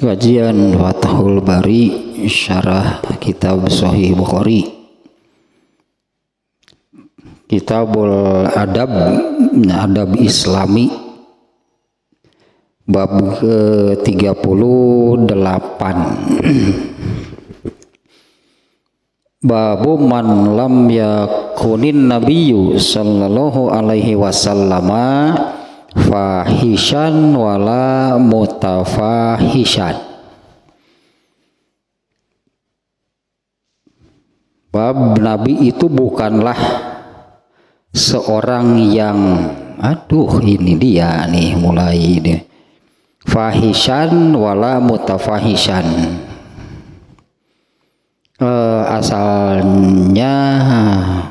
Kajian Fathul Bari Syarah Kitab Sahih Bukhari, Kitabul Adab, Adab Islami, bab ke-38. Babu man lam yakunin nabiyyu sallallahu alaihi wasallama fahishan wala mutafahishan. Bab Nabi itu bukanlah seorang yang ini dia nih mulai deh. Fahishan wala mutafahishan. Asalnya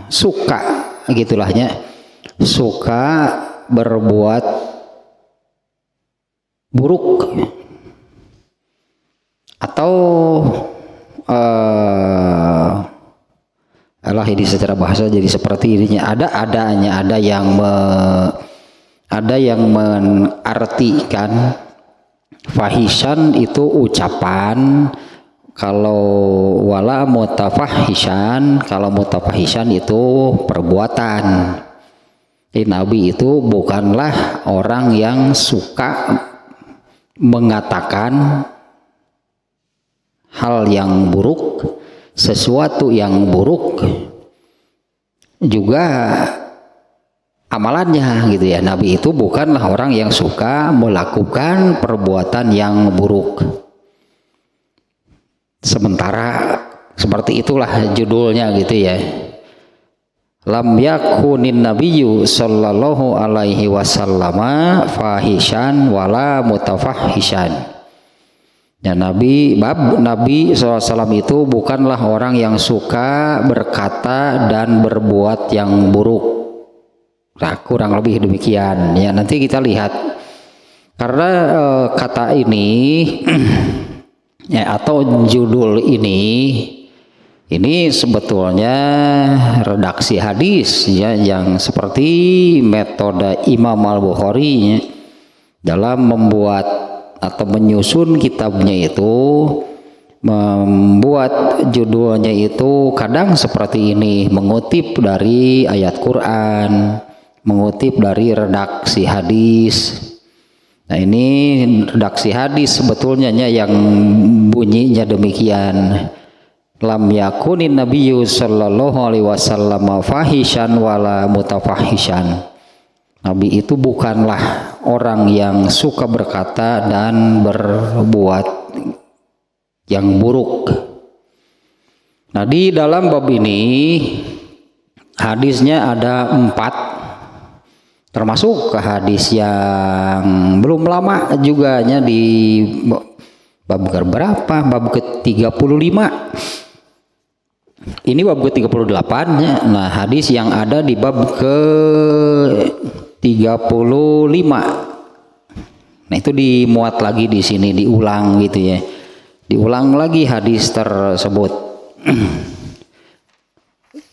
suka gitulahnya, suka berbuat buruk atau ini secara bahasa jadi seperti ininya, ada yang mengartikan fahishan itu ucapan, kalau wala mutafahishan, kalau mutafahishan itu perbuatan. Nabi itu bukanlah orang yang suka mengatakan hal yang buruk, sesuatu yang buruk, juga amalannya gitu ya. Nabi itu bukanlah orang yang suka melakukan perbuatan yang buruk. Sementara seperti itulah judulnya gitu ya. Lam yakunin nabiyyu sallallahu alaihi wasallama fahishan wala mutafahishan. Ya, Nabi SAW itu bukanlah orang yang suka berkata dan berbuat yang buruk. Nah, kurang lebih demikian ya. Nanti kita lihat, karena kata ini ya, atau judul ini sebetulnya redaksi hadis ya, yang seperti metode Imam Al-Bukhari dalam membuat atau menyusun kitabnya itu, membuat judulnya itu kadang seperti ini, mengutip dari ayat Quran, mengutip dari redaksi hadis. Nah, ini redaksi hadis sebetulnya yang bunyinya demikian. Lam yakunin nabiyyu sallallahu alaihi wasallam fahishan wala mutafahishan. Nabi itu bukanlah orang yang suka berkata dan berbuat yang buruk. Nah, di dalam bab ini hadisnya ada 4, termasuk ke hadis yang belum lama juga nya, di bab berapa? Bab ke-35. Ini bab ke-38 nya. Nah, hadis yang ada di bab ke-35. Nah, itu dimuat lagi di sini, diulang gitu ya. Diulang lagi hadis tersebut.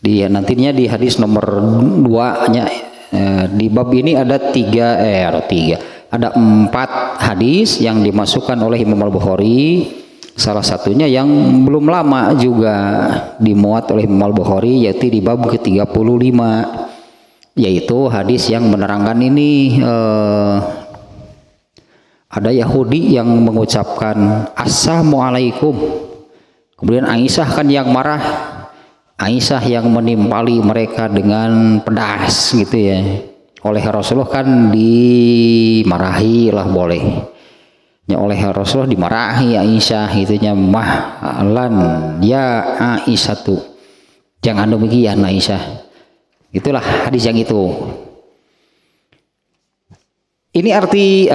Nantinya di hadis nomor 2-nya. Di bab ini ada 4 hadis yang dimasukkan oleh Imam Al-Bukhari. Salah satunya yang belum lama juga dimuat oleh Imam Al-Bukhari, yaitu di bab ke-35, yaitu hadis yang menerangkan ini, ada Yahudi yang mengucapkan Assalamualaikum, kemudian Aisyah kan yang marah, Aisyah yang menimpali mereka dengan pedas gitu ya. Oleh Rasulullah kan dimarahi lah, boleh ya, oleh Rasulullah dimarahi Aisyah, itunya mahlan ya Aisyah tuh, jangan demikian Aisyah. Itulah hadis yang itu. Ini arti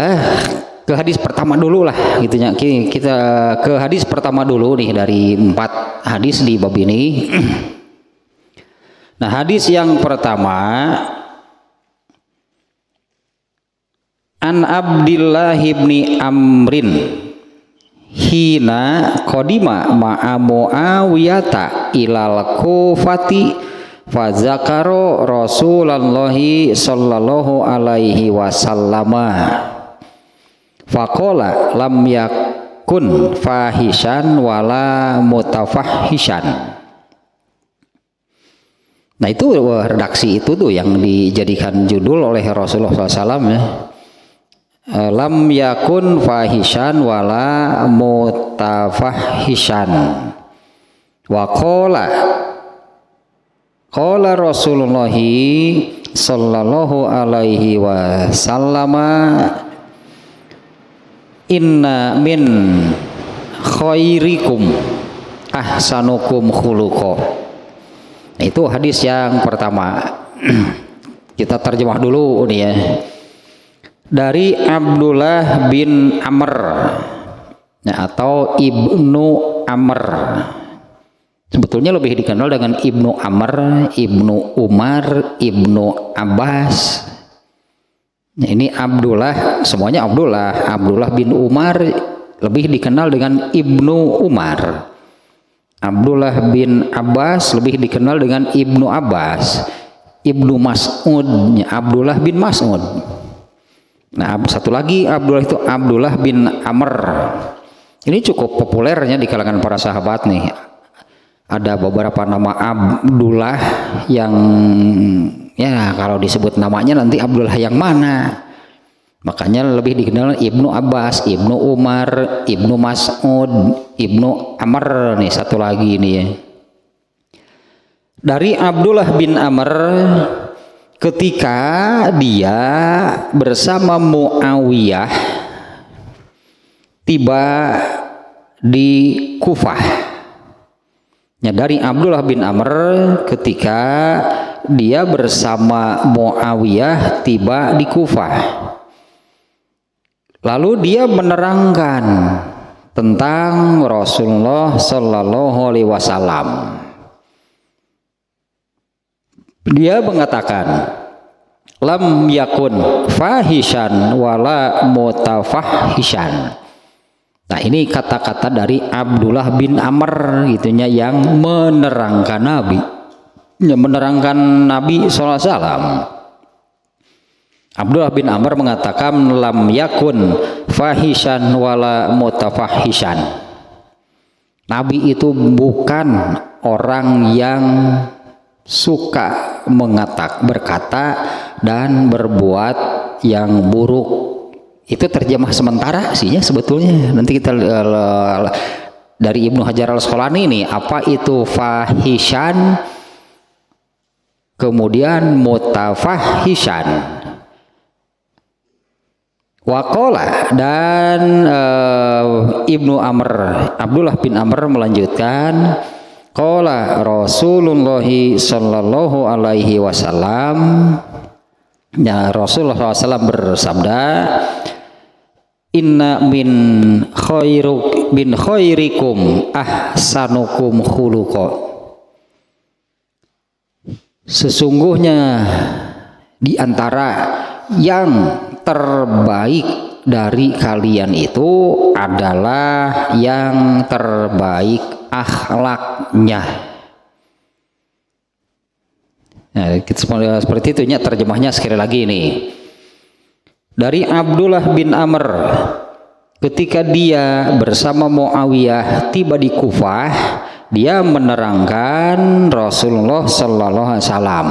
ke hadis pertama dulu lah gitunya. Kita ke hadis pertama dulu nih dari 4 hadis di bab ini. Nah, hadis yang pertama, An Abdillah ibni Amrin hina qadima ma'a Muawiyata ilal Kufati fazakaro Rasulullahi sallallahu alaihi wasallam faqala yakun fahishan wala mutafahishan. Nah itu redaksi itu tuh yang dijadikan judul oleh Rasulullah SAW ya. Lam yakun fahishan wala mutafahishan. Wa qala Rasulullah sallallahu alaihi wasallam inna min khairikum ahsanukum khuluqa. Nah, itu hadis yang pertama. Kita terjemah dulu nih ya. Dari Abdullah bin Amr atau Ibnu Amr. Sebetulnya lebih dikenal dengan Ibnu Amr, Ibnu Umar, Ibnu Abbas. Nah, ini Abdullah, semuanya Abdullah. Abdullah bin Umar lebih dikenal dengan Ibnu Umar. Abdullah bin Abbas lebih dikenal dengan Ibnu Abbas. Ibnu Mas'ud, Abdullah bin Mas'ud. Nah, satu lagi Abdullah itu Abdullah bin Amr. Ini cukup populernya di kalangan para sahabat nih. Ada beberapa nama Abdullah yang ya kalau disebut namanya nanti Abdullah yang mana. Makanya lebih dikenal Ibnu Abbas, Ibnu Umar, Ibnu Mas'ud, Ibnu Amr nih satu lagi nih ya. Dari Abdullah bin Amr ketika dia bersama Muawiyah tiba di Kufah. Ya, dari Abdullah bin Amr ketika dia bersama Muawiyah tiba di Kufah. Lalu dia menerangkan tentang Rasulullah Sallallahu Alaihi Wasallam. Dia mengatakan, lam yakun fahishan wala mutafahishan. Nah ini kata-kata dari Abdullah bin Amr gitunya yang menerangkan Nabi, yang menerangkan Nabi SAW. Abdullah bin Amr mengatakan lam yakun fahishan wala mutafahishan. Nabi itu bukan orang yang suka berkata dan berbuat yang buruk. Itu terjemah sementara sihnya sebetulnya. Nanti kita dari Ibnu Hajar Al-Asqalani ini apa itu fahishan kemudian mutafahishan. Waqala dan Ibnu Amr, Abdullah bin Amr melanjutkan, qala Rasulullah sallallahu alaihi wasallam, ya Rasulullah SAW bersabda, inna min khairikum ahsanukum khuluqa. Sesungguhnya di antara yang terbaik dari kalian itu adalah yang terbaik akhlaknya. Nah, seperti itu ya terjemahnya sekali lagi nih. Dari Abdullah bin Amr ketika dia bersama Muawiyah tiba di Kufah, dia menerangkan Rasulullah Sallallahu Alaihi Wasallam.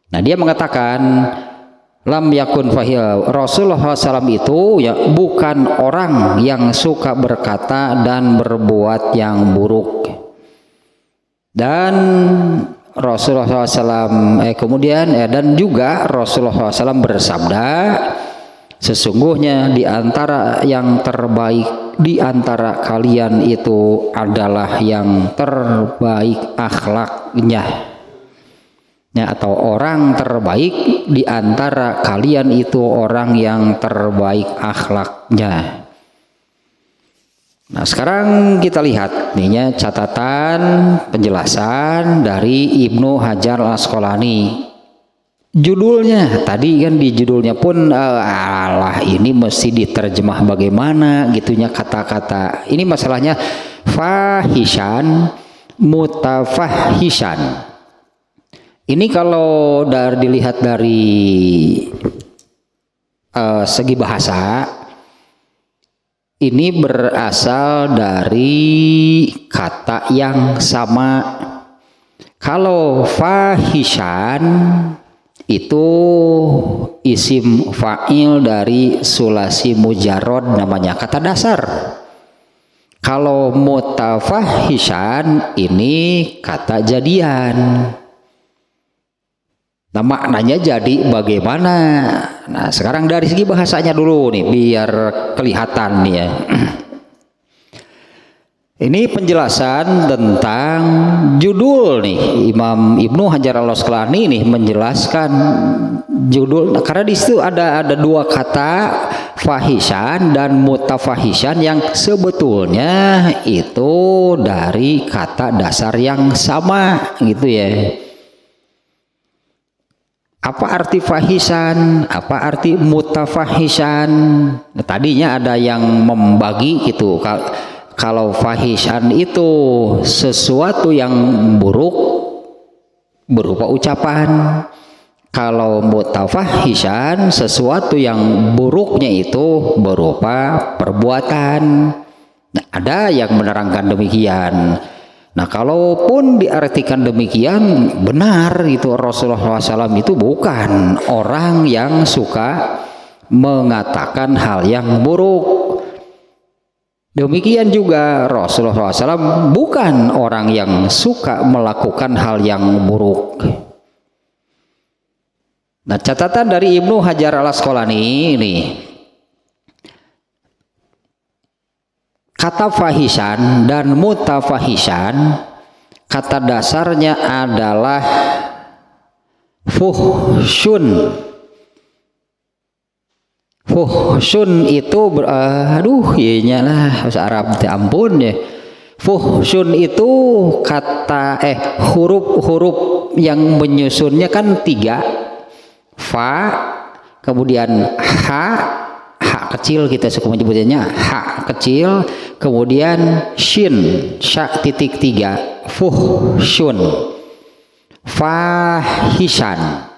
Nah dia mengatakan lam yakun fahil, Rasulullah SAW itu ya bukan orang yang suka berkata dan berbuat yang buruk. Dan Rasulullah SAW kemudian dan juga Rasulullah SAW bersabda, sesungguhnya di antara yang terbaik di antara kalian itu adalah yang terbaik akhlaknya. Ya, atau orang terbaik di antara kalian itu orang yang terbaik akhlaknya. Nah sekarang kita lihat nih ya catatan penjelasan dari Ibnu Hajar Al-Asqalani. Judulnya tadi kan di judulnya pun alah ini mesti diterjemah bagaimana gitunya kata-kata. Ini masalahnya fahishan mutafahishan. Ini kalau dilihat dari segi bahasa ini berasal dari kata yang sama. Kalau fahishan itu isim fa'il dari sulasi mujarrad, namanya kata dasar. Kalau mutafahishan ini kata jadian. Nah, maknanya jadi bagaimana? Nah, sekarang dari segi bahasanya dulu nih biar kelihatan nih ya. Ini penjelasan tentang judul nih. Imam Ibnu Hajar al-Asqalani nih menjelaskan judul, karena di situ ada dua kata, fahishan dan mutafahishan, yang sebetulnya itu dari kata dasar yang sama gitu ya. Apa arti fahishan? Apa arti mutafahishan? Nah, tadinya ada yang membagi gitu. Kalau fahishan itu sesuatu yang buruk berupa ucapan. Kalau mutafahishan sesuatu yang buruknya itu berupa perbuatan. Nah, ada yang menerangkan demikian. Nah, kalaupun diartikan demikian benar itu, Rasulullah SAW itu bukan orang yang suka mengatakan hal yang buruk. Demikian juga Rasulullah SAW bukan orang yang suka melakukan hal yang buruk. Nah, catatan dari Ibnu Hajar al-Asqalani ini, kata fahishan dan mutafahishan kata dasarnya adalah fuhsyun. Fuhsyun itu iya lah bahasa Arab ampun ya. Fuhsyun itu kata huruf-huruf yang menyusunnya kan 3. Fa, kemudian ha kecil, kita suka menyebutnya ha kecil, kemudian shin, sya titik 3, fuhsyun, fahishan.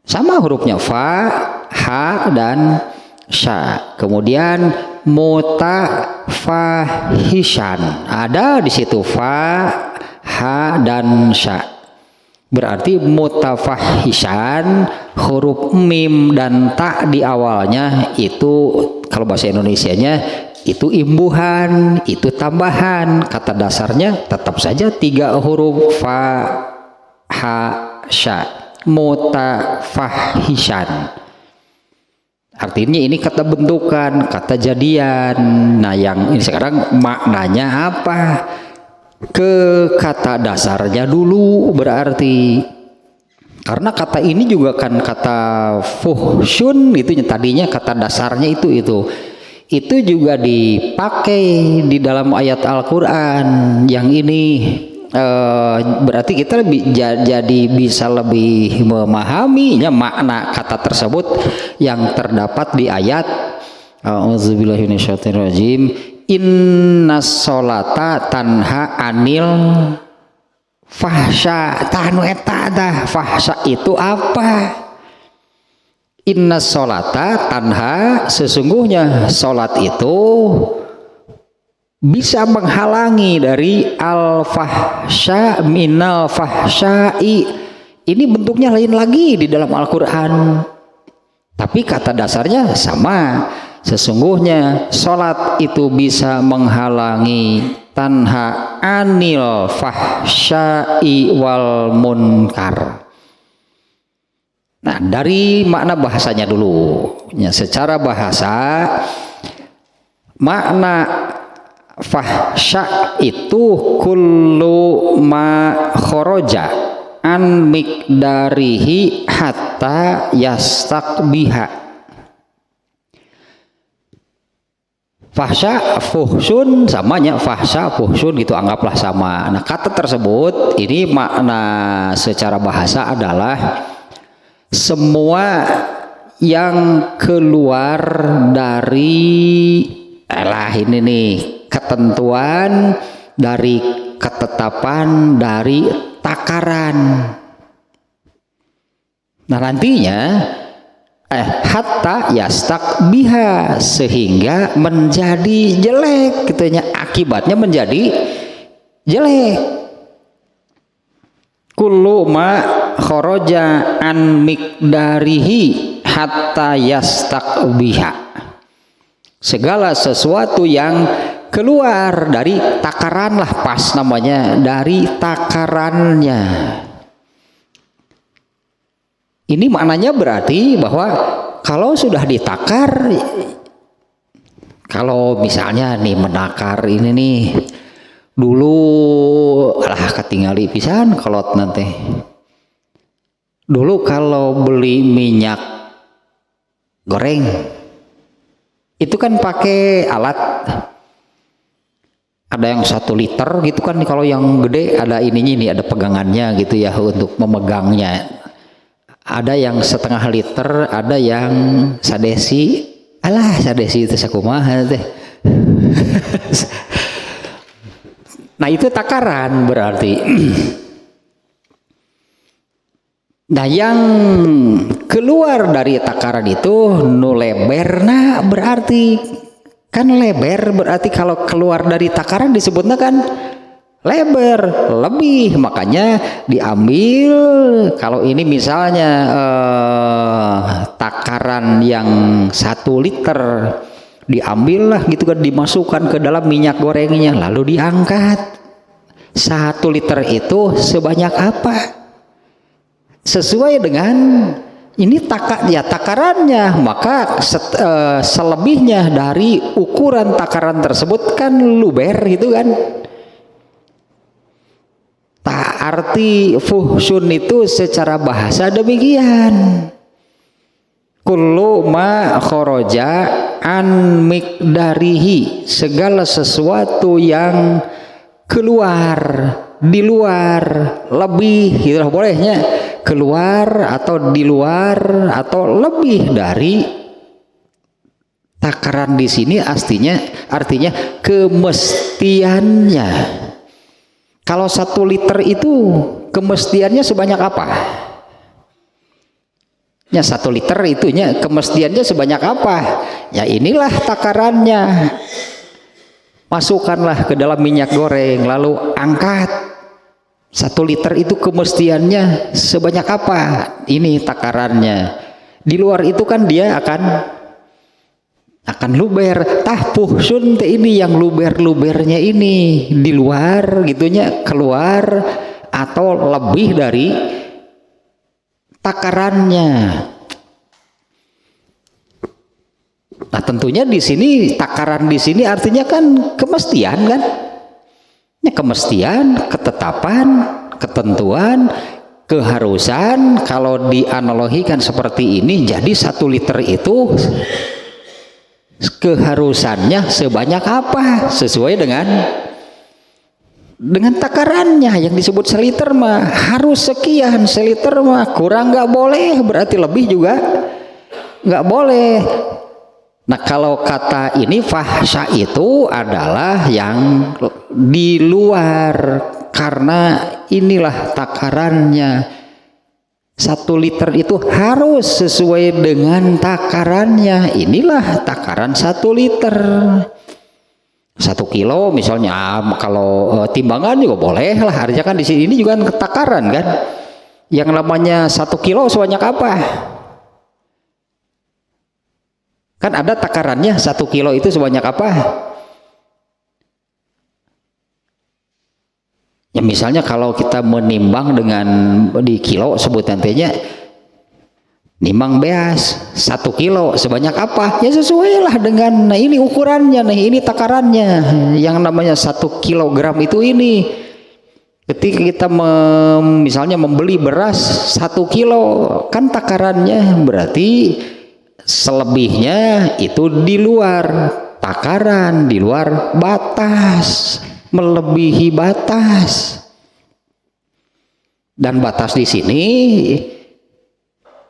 Sama hurufnya, fa, ha, dan sya. Kemudian mutafahishan, ada di situ fa, ha, dan sya. Berarti mutafahishan huruf mim dan ta di awalnya itu, kalau bahasa Indonesianya itu imbuhan, itu tambahan. Kata dasarnya tetap saja 3 huruf, fa, ha, sya. Mutafahishan artinya ini kata bentukan, kata jadian. Nah, yang ini sekarang maknanya apa? Ke kata dasarnya dulu berarti, karena kata ini juga kan kata fuhsyun itu tadinya kata dasarnya itu juga dipakai di dalam ayat Al-Quran yang ini. Berarti kita jadi bisa lebih memahaminya makna kata tersebut yang terdapat di ayat A'udzubillahi minasyaitonirrajim, innas sholata tanha anil fahsya. Tanu eta dah fahsya itu apa? Innas sholata tanha, sesungguhnya sholat itu bisa menghalangi dari al-fahsya minal fahsyai. Ini bentuknya lain lagi di dalam Al-Quran, tapi kata dasarnya sama. Sesungguhnya sholat itu bisa menghalangi tanha anil fahsyai wal munkar. Nah, dari makna bahasanya dulu ya, secara bahasa makna fahsya itu kullu ma khoroja an miqdarihi hatta yastaqbiha. Fahsya fuhsyun samanya, fahsya fuhsyun gitu, anggaplah sama. Nah, kata tersebut ini makna secara bahasa adalah semua yang keluar dari ini nih ketentuan, dari ketetapan, dari takaran. Nah, nantinya hatta yastak biha, sehingga menjadi jelek gitunya, akibatnya menjadi jelek. Kullu ma kharaja an miqdarihi hatta yastak biha, segala sesuatu yang keluar dari takaran lah, pas namanya, dari takarannya. Ini maknanya berarti bahwa kalau sudah ditakar, kalau misalnya nih menakar ini nih, dulu lah ketinggali pisan kolot nanti. Dulu kalau beli minyak goreng itu kan pakai alat, ada yang 1 liter gitu kan, kalau yang gede ada ininya, ini ada pegangannya gitu ya untuk memegangnya. Ada yang 1/2 liter, ada yang sadesi. Alah, sadesi itu sakumaha teh. Nah, itu takaran berarti. Nah, yang keluar dari takaran itu nu leberna, berarti kan leber, berarti kalau keluar dari takaran disebutnya kan lebar, lebih, makanya diambil. Kalau ini misalnya takaran yang 1 liter, diambillah gitu kan, dimasukkan ke dalam minyak gorengnya, lalu diangkat. 1 liter itu sebanyak apa? Sesuai dengan ini takarannya, maka selebihnya dari ukuran takaran tersebut kan luber gitu kan. Arti fuhsyun itu secara bahasa demikian. Kullu ma kharaja an miqdarihi, segala sesuatu yang keluar, di luar, lebih gitu lah bolehnya, keluar atau di luar atau lebih dari takaran. Di sini artinya kemestiannya. Kalau 1 liter itu kemestiannya sebanyak apa? Ya, 1 liter itunya kemestiannya sebanyak apa? Ya, inilah takarannya. Masukkanlah ke dalam minyak goreng, lalu angkat. 1 liter itu kemestiannya sebanyak apa? Ini takarannya. Di luar itu kan dia akan luber. Tah puhsun teh ini yang luber-lubernya ini di luar gitunya, keluar atau lebih dari takarannya. Nah, tentunya di sini takaran di sini artinya kan kemestian kan? Ya, kemestian, ketetapan, ketentuan, keharusan. Kalau dianalogikan seperti ini, jadi 1 liter itu keharusannya sebanyak apa, sesuai dengan takarannya. Yang disebut seliter mah harus sekian, seliter mah kurang nggak boleh, berarti lebih juga nggak boleh. Nah, kalau kata ini fahsya itu adalah yang di luar, karena inilah takarannya. 1 liter itu harus sesuai dengan takarannya. Inilah takaran 1 liter. 1 kilo misalnya, kalau timbangan juga boleh lah. Artinya kan di sini juga takaran kan. Yang namanya 1 kilo sebanyak apa? Kan ada takarannya, 1 kilo itu sebanyak apa? Ya, misalnya kalau kita menimbang dengan di kilo sebutan tehnya, nimbang beas 1 kilo sebanyak apa? Ya sesuai lah dengan, nah ini ukurannya, nah ini takarannya. Yang namanya 1 kilogram itu ini. Ketika kita misalnya membeli beras 1 kilo, kan takarannya berarti selebihnya itu di luar takaran, di luar batas, melebihi batas. Dan batas di sini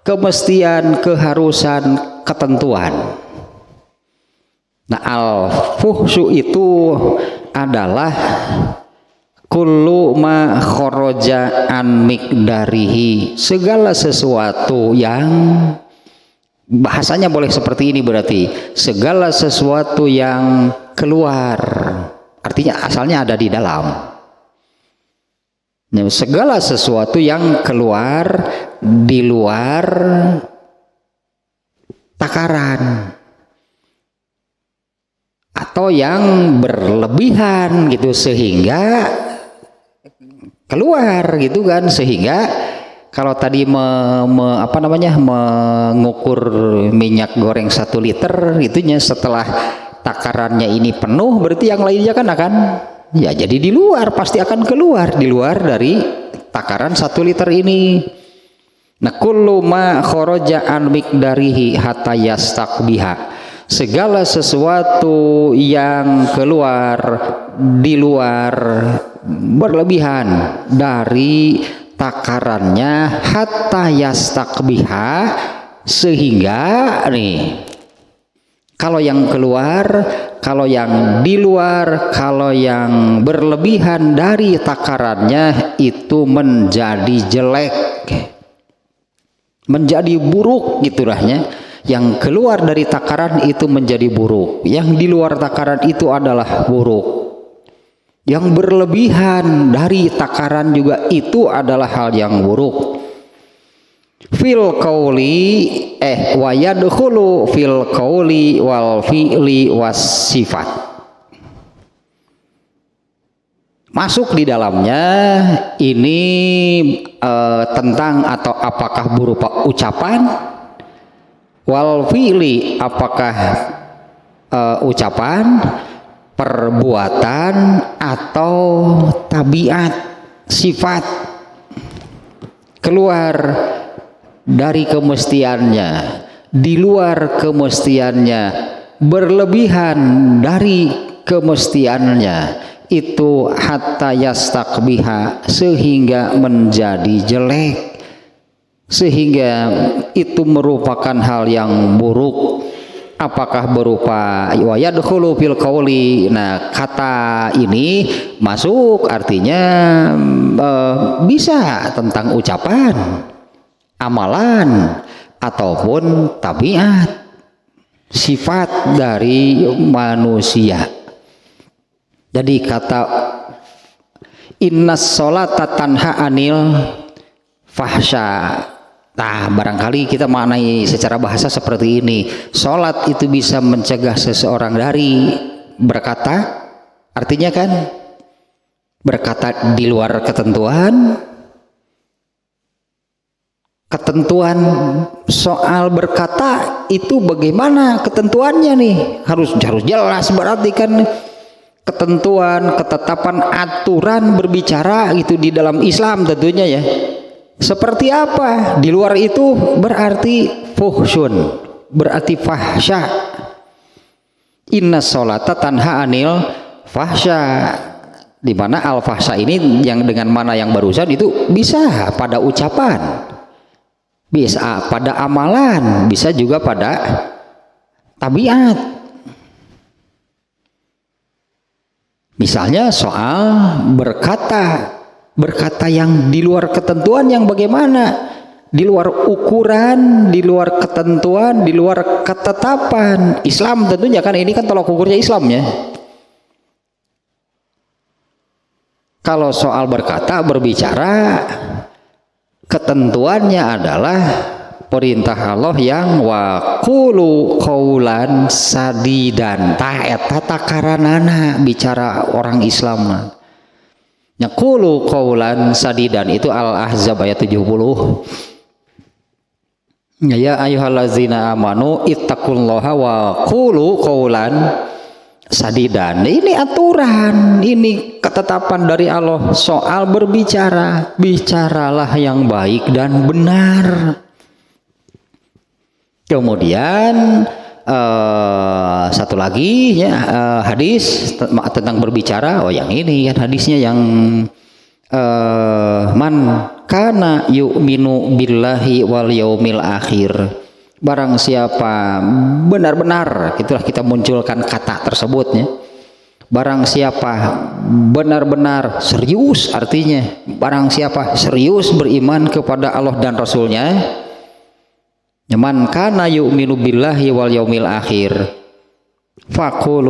kemestian, keharusan, ketentuan. Nah, al-fuhsyu itu adalah kullu ma kharaja an miqdarihi, segala sesuatu yang Bahasanya boleh seperti ini, berarti segala sesuatu yang keluar, artinya asalnya ada di dalam. Segala sesuatu yang keluar di luar takaran atau yang berlebihan gitu sehingga keluar gitu kan, sehingga kalau tadi mengukur minyak goreng 1 liter itunya setelah takarannya ini penuh, berarti yang lainnya kan akan ya jadi di luar, pasti akan keluar di luar dari takaran 1 liter ini. Nah, kullu ma kharaja an miqdarihi hatta yastaqbiha, segala sesuatu yang keluar di luar berlebihan dari takarannya hatta yastaqbiha, sehingga nih kalau yang keluar, kalau yang di luar, kalau yang berlebihan dari takarannya itu menjadi jelek, menjadi buruk gitu rahnya. Yang keluar dari takaran itu menjadi buruk, yang di luar takaran itu adalah buruk. Yang berlebihan dari takaran juga itu adalah hal yang buruk. Fil qauli wa yadkhulu fil qauli wal fi'li was sifat. Masuk di dalamnya ini tentang atau apakah berupa ucapan, wal fi'li apakah ucapan, perbuatan atau tabiat, sifat, keluar dari kemestiannya, di luar kemestiannya, berlebihan dari kemestiannya, itu hatta yastaqbiha, sehingga menjadi jelek, sehingga itu merupakan hal yang buruk. Apakah berupa wa yadkhulu fil qauli. Nah, kata ini masuk artinya bisa tentang ucapan, amalan ataupun tabiat, sifat dari manusia. Jadi kata innas sholata tanha anil fahsya. Nah, barangkali kita maknai secara bahasa seperti ini. Sholat itu bisa mencegah seseorang dari berkata, artinya kan berkata di luar ketentuan. Ketentuan soal berkata itu bagaimana ketentuannya nih? Harus jelas, berarti kan ketentuan, ketetapan, aturan berbicara itu di dalam Islam tentunya ya. Seperti apa? Di luar itu berarti fuhsyun, berarti fahsya. Inna sholata tanha anil fahsya, di mana al fahsya ini yang dengan mana yang barusan itu bisa pada ucapan, bisa pada amalan, bisa juga pada tabiat. Misalnya soal berkata yang di luar ketentuan, yang bagaimana? Di luar ukuran, di luar ketentuan, di luar ketetapan Islam tentunya, kan ini kan tolak ukurnya Islam ya. Kalau soal berkata, berbicara, ketentuannya adalah perintah Allah yang wa qulu qaulan sadidan, ta eta takaranana bicara orang Islam. Yaqulu qaulan sadidan itu Al-Ahzab ayat 70. Ya ayyuhallazina amanu ittaqullaha wa qulu qaulan sadidan. Ini aturan, ini ketetapan dari Allah soal berbicara. Bicaralah yang baik dan benar. Kemudian satu lagi ya, hadis tentang berbicara. Oh, yang ini kan hadisnya yang man kana yu'minu billahi wal yaumil akhir, barang siapa benar-benar, itulah kita munculkan kata tersebutnya, barang siapa benar-benar serius, artinya barang siapa serius beriman kepada Allah dan Rasulnya, Man kana yu'minu billahi wal yaumil akhir fakul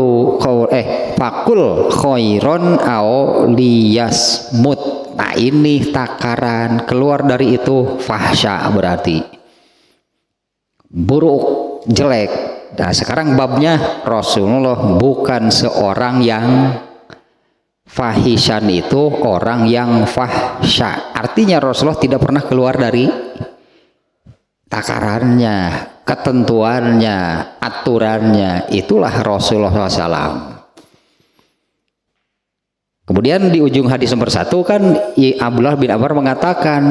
khairon au liyasmut. Nah ini takaran, keluar dari itu fahsya berarti buruk, jelek. Nah sekarang babnya Rasulullah bukan seorang yang fahisan, itu orang yang fahsya. Artinya Rasulullah tidak pernah keluar dari takarannya, ketentuannya, aturannya. Itulah Rasulullah SAW. Kemudian di ujung hadis nomor 1 kan Abdullah bin Amr mengatakan,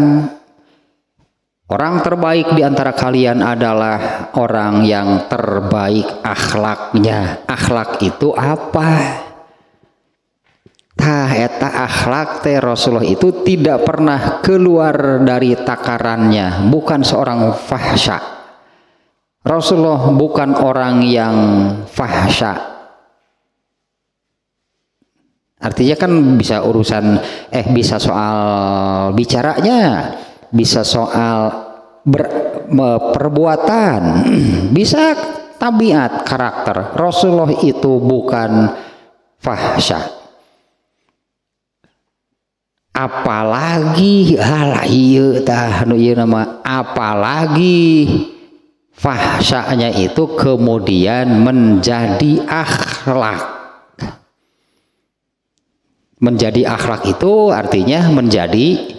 orang terbaik di antara kalian adalah orang yang terbaik akhlaknya. Akhlak itu apa? Tah eta akhlak teh Rasulullah itu tidak pernah keluar dari takarannya, bukan seorang fahsya. Rasulullah bukan orang yang fahsya. Artinya kan bisa urusan bisa soal bicaranya, bisa soal perbuatan, bisa tabiat, karakter. Rasulullah itu bukan fahsya. Apalagi apalagi fahsyanya itu kemudian menjadi akhlak. Menjadi akhlak itu artinya menjadi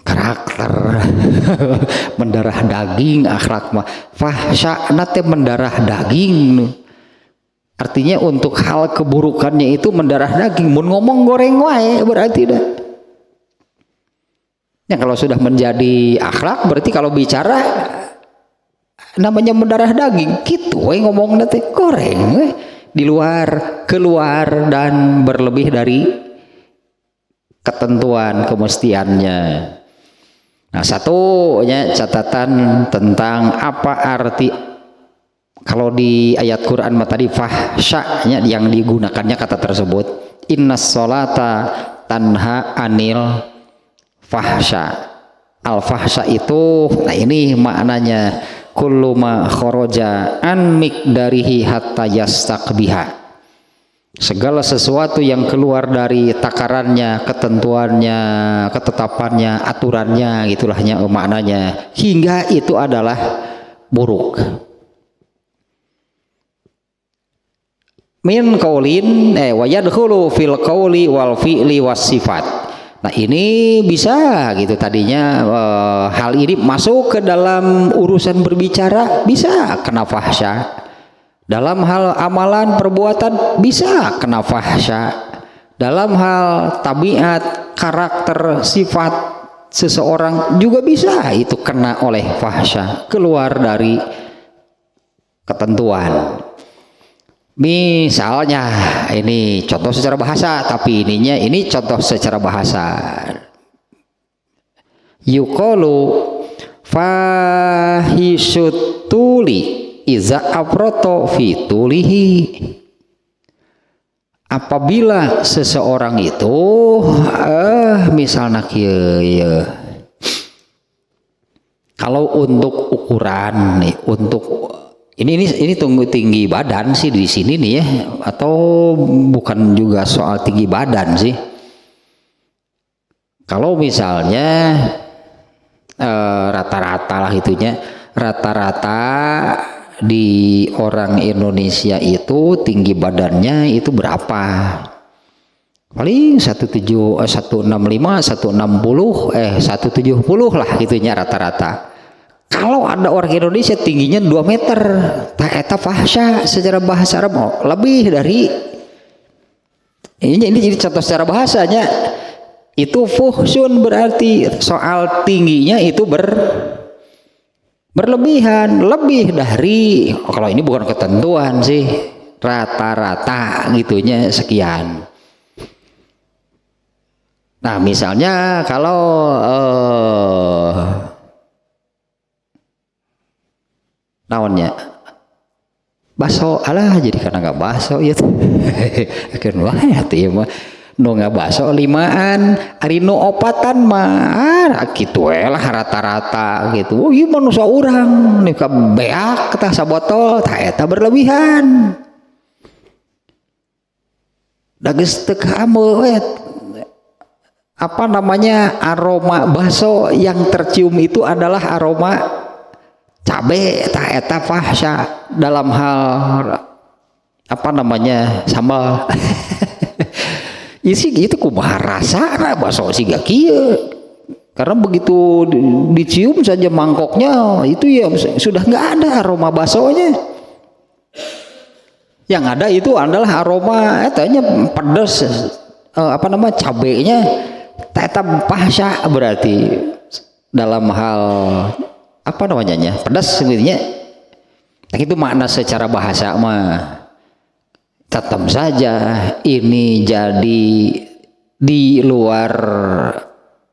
karakter. Mendarah daging akhlak mah. Fahsya nate mendarah daging. Artinya untuk hal keburukannya itu mendarah daging. Mun ngomong goreng wae berarti dah. Ya kalau sudah menjadi akhlak berarti kalau bicara namanya mendarah daging. Gitu we ngomong nate goreng we. Di luar, keluar dan berlebih dari ketentuan kemestiannya. Nah, satunya catatan tentang apa arti kalau di ayat Quran tadi fahsyanya yang digunakannya kata tersebut, innas sholata tanha anil fahsya. Al fahsya itu, nah ini maknanya kullu ma kharaja an miqdarihi hatta yastaqbiha. Segala sesuatu yang keluar dari takarannya, ketentuannya, ketetapannya, aturannya, gitulahnya maknanya, hingga itu adalah buruk. Min qaulin wa yadkhulu fil qauli wal fi'li was sifat. Nah ini bisa gitu tadinya hal ini masuk ke dalam urusan berbicara, bisa kena fahsya. Dalam hal amalan perbuatan bisa kena fahsya. Dalam hal tabiat, karakter, sifat seseorang juga bisa itu kena oleh fahsya, keluar dari ketentuan. Misalnya ini contoh secara bahasa, tapi ini contoh secara bahasa. Yuqalu fahisutuli iza afroto fitulihi. Apabila seseorang itu misalnya kalau untuk ukuran nih, untuk ini tunggu tinggi badan sih di sini nih ya, atau bukan juga soal tinggi badan sih. Kalau misalnya rata-rata lah itunya, rata-rata di orang Indonesia itu tinggi badannya itu berapa? Paling 165, 160, 170 lah gitunya rata-rata. Kalau ada orang Indonesia tingginya 2 meter, tak eta fahsya secara bahasa Arab lebih dari ini jadi contoh secara bahasanya itu fuhsun, berarti soal tingginya itu berlebihan, lebih dari kalau ini bukan ketentuan sih, rata-rata gitunya sekian. Nah misalnya kalau naonnya baso alah jadi karena nggak baso ya kan wah ya mah nu ngabaso limaan, ari nu opatan mah kitu we lah rata-rata gitu. Oh ieu manusia urang nih ka beak tah sabotol tah eta berlebihan. Da geus teu kaameuh we apa namanya aroma bakso yang tercium itu adalah aroma cabe tah eta fahsya dalam hal apa namanya sambal. Isi gitu kumaha rasana bakso siga kieu. Karena begitu dicium saja mangkoknya itu ya sudah nggak ada aroma baksonya. Yang ada itu adalah aroma etanya pedas apa namanya cabenya. Eta fahsya berarti dalam hal apa namanya pedas sebenarnya. Itu makna secara bahasa mah. Tetap saja ini jadi di luar,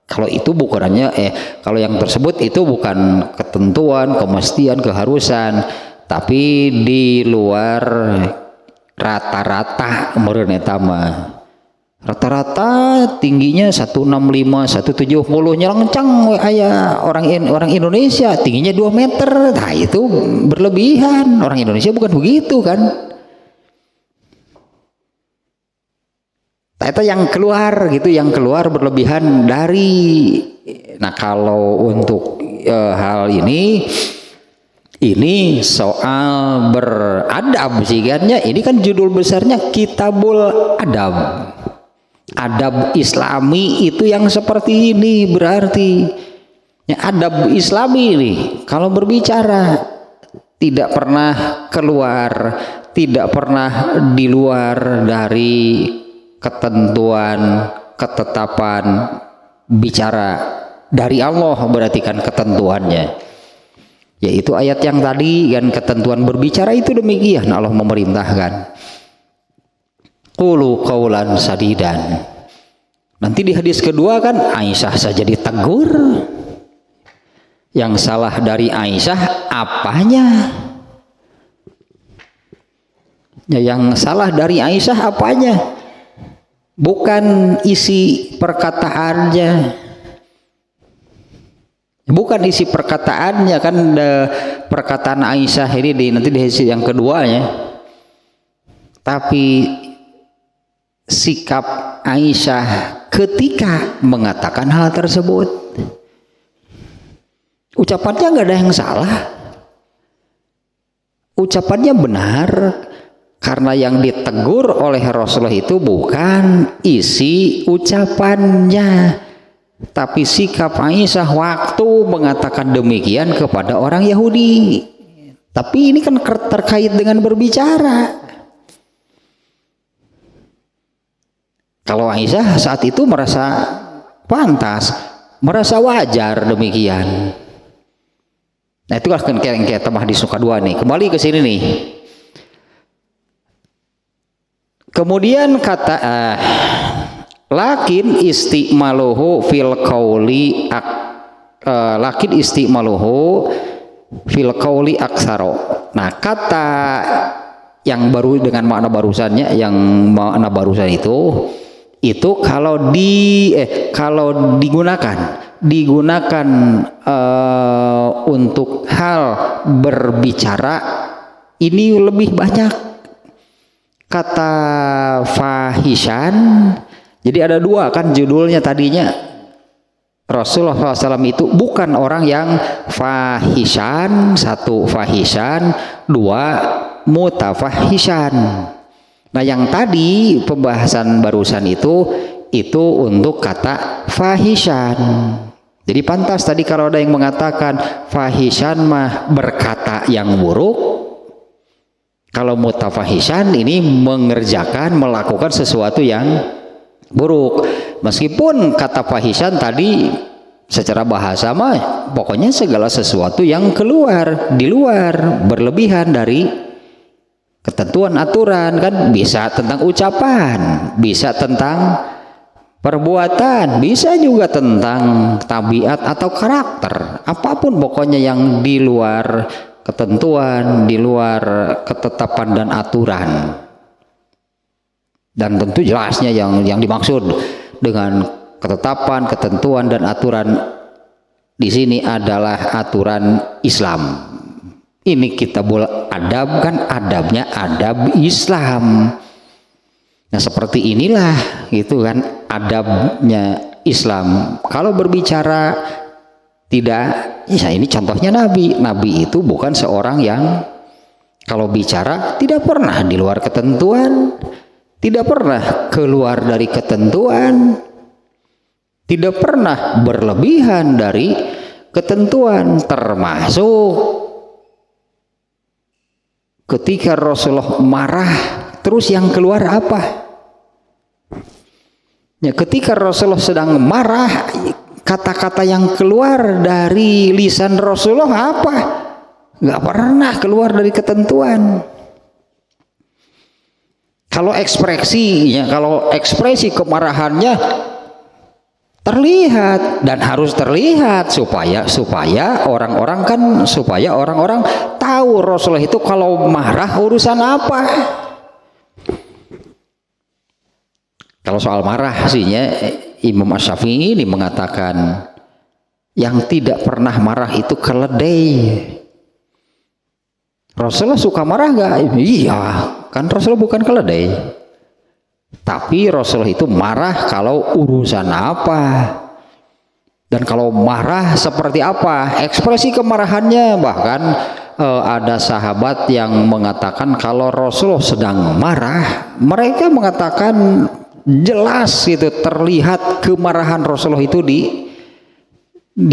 kalau itu bukannya kalau yang tersebut itu bukan ketentuan, kemestian, keharusan, tapi di luar rata-rata meureun eta mah. Rata-rata tingginya 165, 170 nyelengcang aya orang Indonesia tingginya 2 meter. Nah itu berlebihan. Orang Indonesia bukan begitu kan. Itu yang keluar gitu, yang keluar berlebihan dari. Nah kalau untuk hal ini soal beradab sih kan ya. Ini kan judul besarnya Kitabul Adab. Adab Islami itu yang seperti ini berarti. Ya, adab Islami ini kalau berbicara tidak pernah keluar, tidak pernah di luar dari ketentuan, ketetapan, bicara dari Allah berarti kan ketentuannya, yaitu ayat yang tadi kan ketentuan berbicara itu demikian Allah memerintahkan qulu qaulan sadidan. Nanti di hadis kedua kan Aisyah saja ditegur. Yang salah dari Aisyah apanya? Ya, yang salah dari Aisyah apanya? Bukan isi perkataannya, bukan isi perkataannya kan perkataan Aisyah ini nanti di hadis yang keduanya, tapi sikap Aisyah ketika mengatakan hal tersebut. Ucapannya nggak ada yang salah, ucapannya benar. Karena yang ditegur oleh Rasulullah itu bukan isi ucapannya, tapi sikap Aisyah waktu mengatakan demikian kepada orang Yahudi. Tapi ini kan terkait dengan berbicara. Kalau Aisyah saat itu merasa pantas, merasa wajar demikian. Nah itu kan kayak tambah di suka dua nih. Kembali ke sini nih. Kemudian kata lakin istimaluhu fil qauli lakin istimaluhu fil qauli aksaro. Nah kata yang baru dengan makna barusannya, yang makna barusan itu kalau digunakan untuk hal berbicara ini lebih banyak. Kata fahishan, jadi ada dua kan judulnya tadinya. Rasulullah SAW itu bukan orang yang fahishan, satu fahishan, dua mutafahishan. Nah yang tadi pembahasan barusan itu untuk kata fahishan. Jadi pantas tadi kalau ada yang mengatakan fahishan mah berkata yang buruk. Kalau mutafahishan ini melakukan sesuatu yang buruk. Meskipun kata fahishan tadi secara bahasa mah pokoknya segala sesuatu yang di luar, berlebihan dari ketentuan aturan kan, bisa tentang ucapan, bisa tentang perbuatan, bisa juga tentang tabiat atau karakter. Apapun pokoknya yang di luar ketentuan, di luar ketetapan dan aturan. Dan tentu jelasnya yang dimaksud dengan ketetapan, ketentuan dan aturan di sini adalah aturan Islam. Ini kitabul adab kan adabnya adab Islam. Nah seperti inilah gitu kan adabnya Islam. Kalau berbicara tidak, ya ini contohnya Nabi. Nabi itu bukan seorang yang kalau bicara tidak pernah di luar ketentuan, tidak pernah keluar dari ketentuan, tidak pernah berlebihan dari ketentuan, termasuk ketika Rasulullah marah terus yang keluar apa? Ya, ketika Rasulullah sedang marah, kata-kata yang keluar dari lisan Rasulullah apa? Nggak pernah keluar dari ketentuan. Kalau ekspresi kemarahannya terlihat dan harus terlihat supaya orang-orang tahu Rasulullah itu kalau marah urusan apa. Kalau soal marah sihnya Imam Asy-Syafi'i ini mengatakan yang tidak pernah marah itu keledai. Rasulullah suka marah gak? Iya, kan Rasulullah bukan keledai. Tapi Rasulullah itu marah kalau urusan apa. Dan kalau marah seperti apa? Ekspresi kemarahannya. Bahkan ada sahabat yang mengatakan kalau Rasulullah sedang marah, mereka mengatakan jelas itu terlihat kemarahan Rasulullah itu di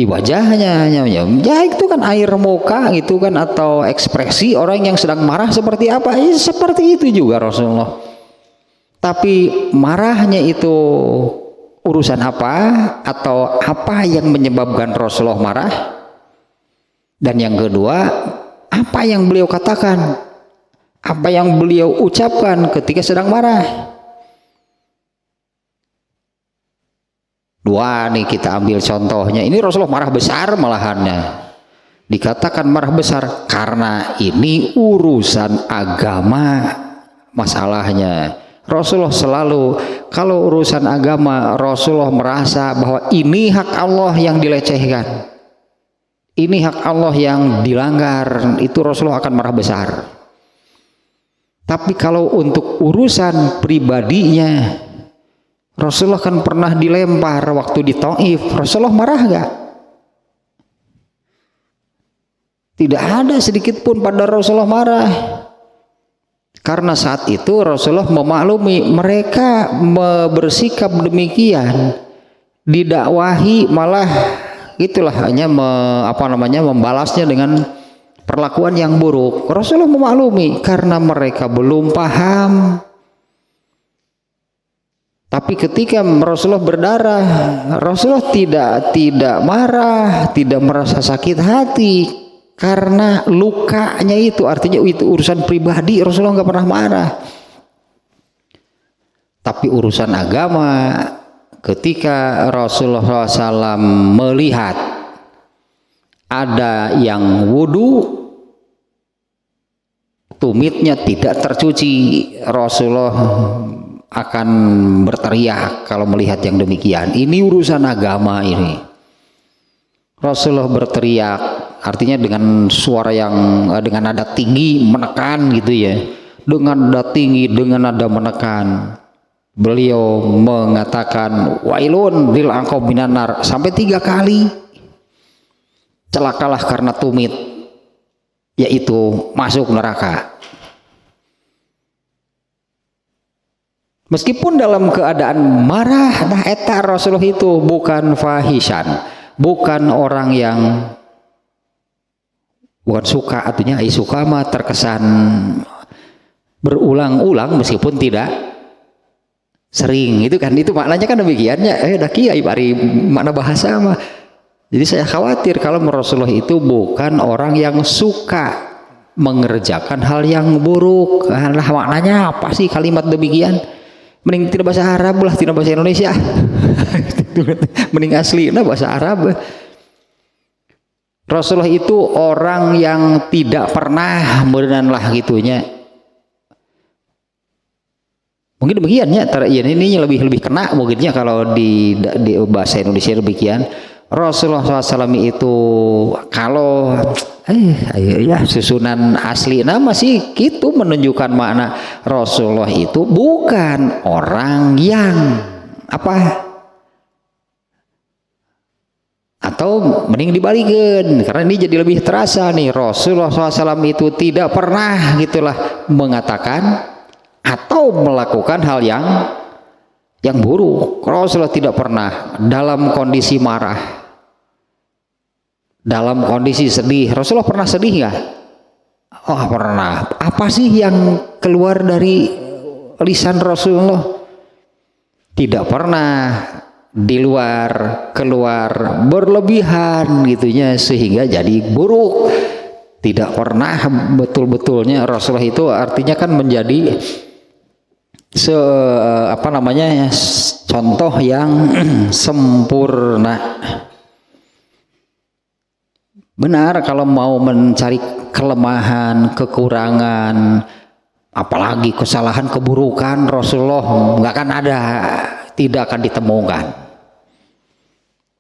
wajahnya. Ya itu kan air muka gitu kan, atau ekspresi orang yang sedang marah seperti apa, ya, seperti itu juga Rasulullah. Tapi marahnya itu urusan apa, atau apa yang menyebabkan Rasulullah marah. Dan yang kedua, apa yang beliau katakan, apa yang beliau ucapkan ketika sedang marah. Dua nih kita ambil contohnya. Ini Rasulullah marah besar malahannya. Dikatakan marah besar karena ini urusan agama masalahnya. Rasulullah selalu kalau urusan agama Rasulullah merasa bahwa ini hak Allah yang dilecehkan, ini hak Allah yang dilanggar, itu Rasulullah akan marah besar. Tapi kalau untuk urusan pribadinya, Rasulullah kan pernah dilempar waktu di Taif. Rasulullah marah gak? Tidak ada sedikit pun pada Rasulullah marah. Karena saat itu Rasulullah memaklumi mereka bersikap demikian, didakwahi malah itulah hanya membalasnya dengan perlakuan yang buruk. Rasulullah memaklumi karena mereka belum paham. Tapi ketika Rasulullah berdarah, Rasulullah tidak marah, tidak merasa sakit hati karena lukanya itu, artinya itu urusan pribadi. Rasulullah nggak pernah marah. Tapi urusan agama, ketika Rasulullah SAW melihat ada yang wudhu, tumitnya tidak tercuci, Rasulullah akan berteriak kalau melihat yang demikian. Ini urusan agama ini. Rasulullah berteriak, artinya dengan suara yang dengan nada tinggi menekan gitu ya. Dengan nada tinggi, dengan nada menekan. Beliau mengatakan wailun lil aqab minan nar sampai 3 kali. Celakalah karena tumit, yaitu masuk neraka. Meskipun dalam keadaan marah, nah eta Rasulullah itu bukan fahisan, bukan orang yang bukan suka, artinya suka mah terkesan berulang-ulang meskipun tidak sering, itu kan, itu maknanya kan demikiannya. Dah kiai bari makna bahasa mah. Jadi saya khawatir kalau Rasulullah itu bukan orang yang suka mengerjakan hal yang buruk. Nah, maknanya apa sih kalimat demikian? Mending tidak bahasa Arab lah, tidak bahasa Indonesia. Mending asli nah bahasa Arab. Rasulullah itu orang yang tidak pernah berenang lah gitunya Mungkin demikian ya, ini lebih kena mungkinnya kalau di bahasa Indonesia demikian. Rasulullah SAW itu kalau ya susunan asli nama sih gitu menunjukkan makna Rasulullah itu bukan orang yang apa, atau mending dibalikin karena ini jadi lebih terasa nih, Rasulullah SAW itu tidak pernah gitulah mengatakan atau melakukan hal yang buruk. Rasulullah tidak pernah dalam kondisi marah, dalam kondisi sedih. Rasulullah pernah sedih nggak? Oh pernah. Apa sih yang keluar dari lisan Rasulullah? Tidak pernah di luar keluar berlebihan gitunya sehingga jadi buruk. Tidak pernah betul-betulnya Rasulullah itu artinya kan menjadi contoh yang sempurna. Benar kalau mau mencari kelemahan, kekurangan, apalagi kesalahan, keburukan Rasulullah nggak akan ada, tidak akan ditemukan.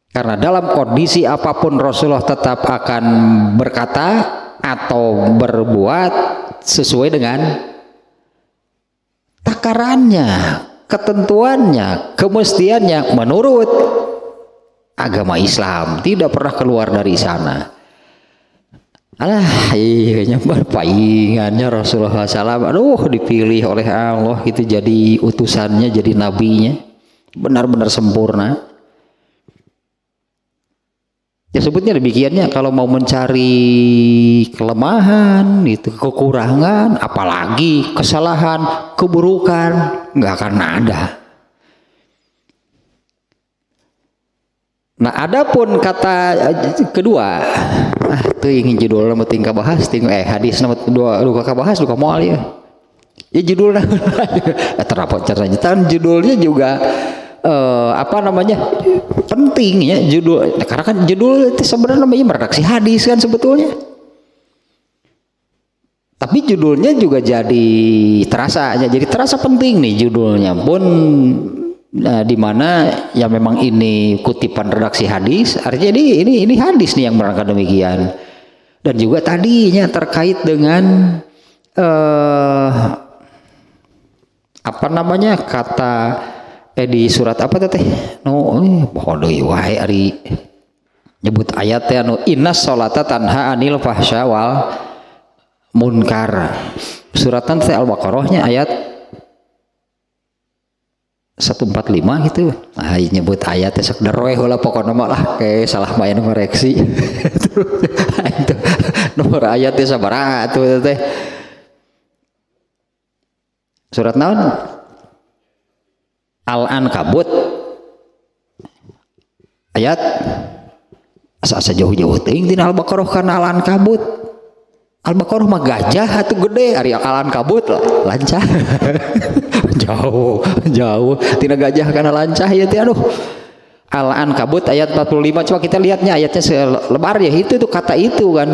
Karena dalam kondisi apapun Rasulullah tetap akan berkata atau berbuat sesuai dengan takarannya, ketentuannya, kemestiannya menurut agama Islam, tidak pernah keluar dari sana. Alah, iya perpaingannya Rasulullah SAW, dipilih oleh Allah itu jadi utusannya, jadi nabinya, benar-benar sempurna. Ya sebutnya demikiannya, kalau mau mencari kelemahan, itu kekurangan, apalagi kesalahan, keburukan, nggak akan ada. Nah, adapun kata kedua, tuh ingin judul nama tingkah bahas, hadis nama dua bahas, duka moal ya. Ya judulnya, terapot caranya, judulnya juga. Penting ya judul, karena kan judul itu sebenarnya namanya meredaksi hadis kan sebetulnya, tapi judulnya juga jadi terasa penting nih judulnya pun, dimana ya memang ini kutipan redaksi hadis, artinya ini hadis nih yang merangka demikian. Dan juga tadinya terkait dengan kata di surat apa teh? Wae ari nyebut ayat teh innas sholata tanha anil fahsya wal munkar. Suratan teh Al-Baqarahnya ayat 145 gitu. Nah, nyebut ayat teh sekedar roe heula pokona mah lah kayak salah main koreksi. Itu nomor ayat teh sabaraha atuh teh. Surat naon? Al-Ankabut ayat asa jauh-jauh teuing tina Al-Baqarah kana Al-Ankabut. Al-Baqarah mah gajah atuh gede, ari Al-Ankabut lancah. jauh tina gajah kana lancah ya teh aduh. Al-Ankabut ayat 45, coba kita lihatnya ayatnya selebar ya, itu tuh kata itu kan,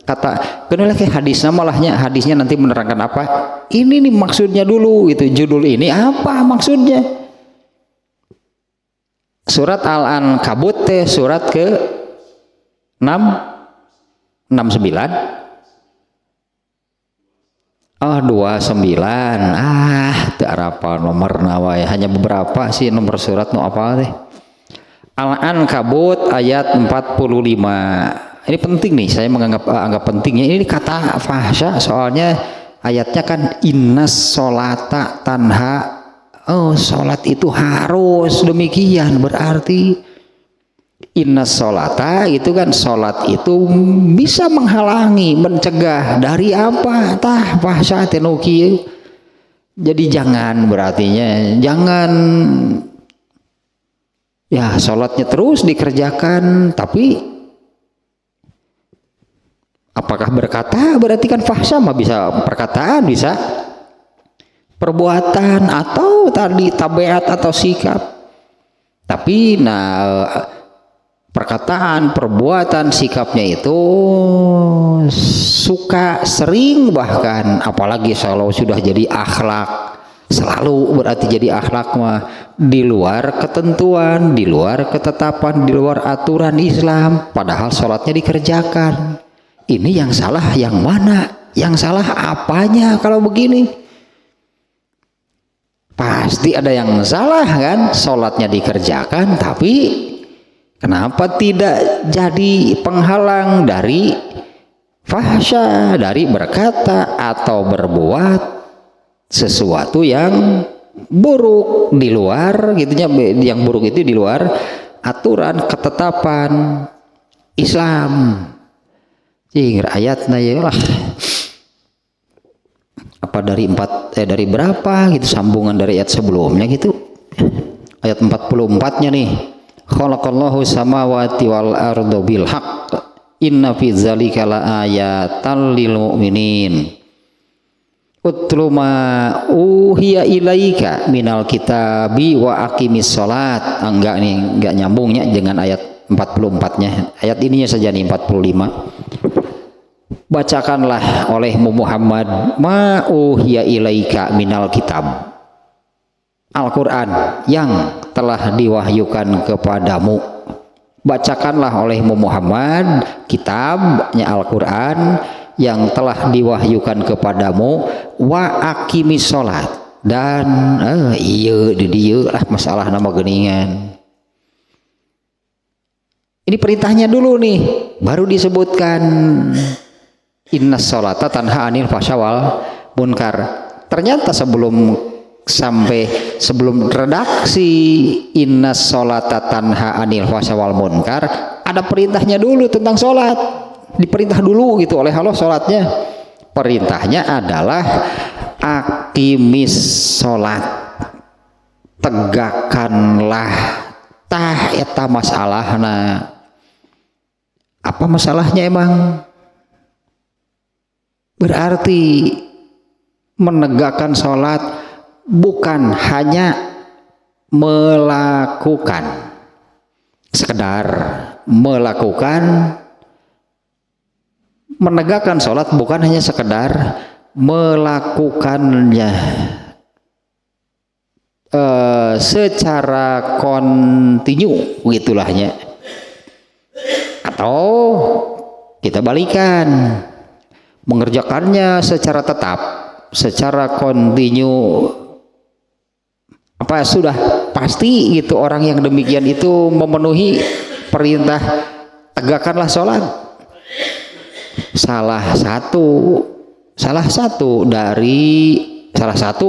kata kenapa kayak hadis malahnya, hadisnya nanti menerangkan apa ini nih maksudnya dulu, itu judul ini apa maksudnya. Surat Al-Ankabut teh surat ke 29 teu apa nomor nawa ya, hanya beberapa sih nomor surat nu apa teh. Al-Ankabut ayat 45. Ini penting nih, saya anggap pentingnya ini kata fahsya, soalnya ayatnya kan innas sholata tanha, sholat itu harus demikian, berarti innas sholata itu kan sholat itu bisa menghalangi, mencegah dari apa? Tah fahsya tenuki. Jadi jangan, berartinya jangan ya sholatnya terus dikerjakan, tapi apakah berkata berarti kan fahsya mah bisa perkataan, bisa perbuatan, atau tadi tabiat atau sikap. Tapi perkataan, perbuatan, sikapnya itu suka sering, bahkan apalagi kalau sudah jadi akhlak Selalu berarti jadi akhlak mah di luar ketentuan, di luar ketetapan, di luar aturan Islam, padahal sholatnya dikerjakan. Ini yang salah yang mana? Yang salah apanya kalau begini? Pasti ada yang salah kan? Sholatnya dikerjakan, tapi kenapa tidak jadi penghalang dari fahsya, dari berkata atau berbuat sesuatu yang buruk di luar gitunya, yang buruk itu di luar aturan ketetapan Islam. Jing ayatnya ya lah apa dari berapa gitu, sambungan dari ayat sebelumnya gitu, ayat 44-nya nih, khalaqallahu samawati wal arda bil haqq inna fi dzalika laayatan lil mu'minin utlu ma uhiya ilaika minal kitabi wa aqimis sholat. Enggak nih, enggak nyambungnya dengan ayat 44-nya. Ayat ininya saja nih 45. Bacakanlah olehmu Muhammad ma uhiya ilaika minal kitab, Al-Quran yang telah diwahyukan kepadamu. Bacakanlah olehmu Muhammad kitabnya Al-Quran yang telah diwahyukan kepadamu, wa aqimis sholat, dan iya di dia lah masalah nama geningan. Ini perintahnya dulu nih, baru disebutkan inna sholata tanha anil fahsya wal munkar. Ternyata sebelum redaksi inna sholata tanha anil fahsya wal munkar, ada perintahnya dulu tentang sholat. Diperintah dulu gitu oleh Allah sholatnya. Perintahnya adalah aqimis sholat, tegakkanlah. Tah eta masalahna. Apa masalahnya emang? Berarti menegakkan sholat bukan hanya melakukan, sekedar melakukan. Menegakkan sholat bukan hanya sekedar melakukannya secara kontinu gitulahnya, atau kita balikan, mengerjakannya secara tetap, secara kontinu. Apa sudah pasti gitu orang yang demikian itu memenuhi perintah tegakkanlah sholat? Salah satu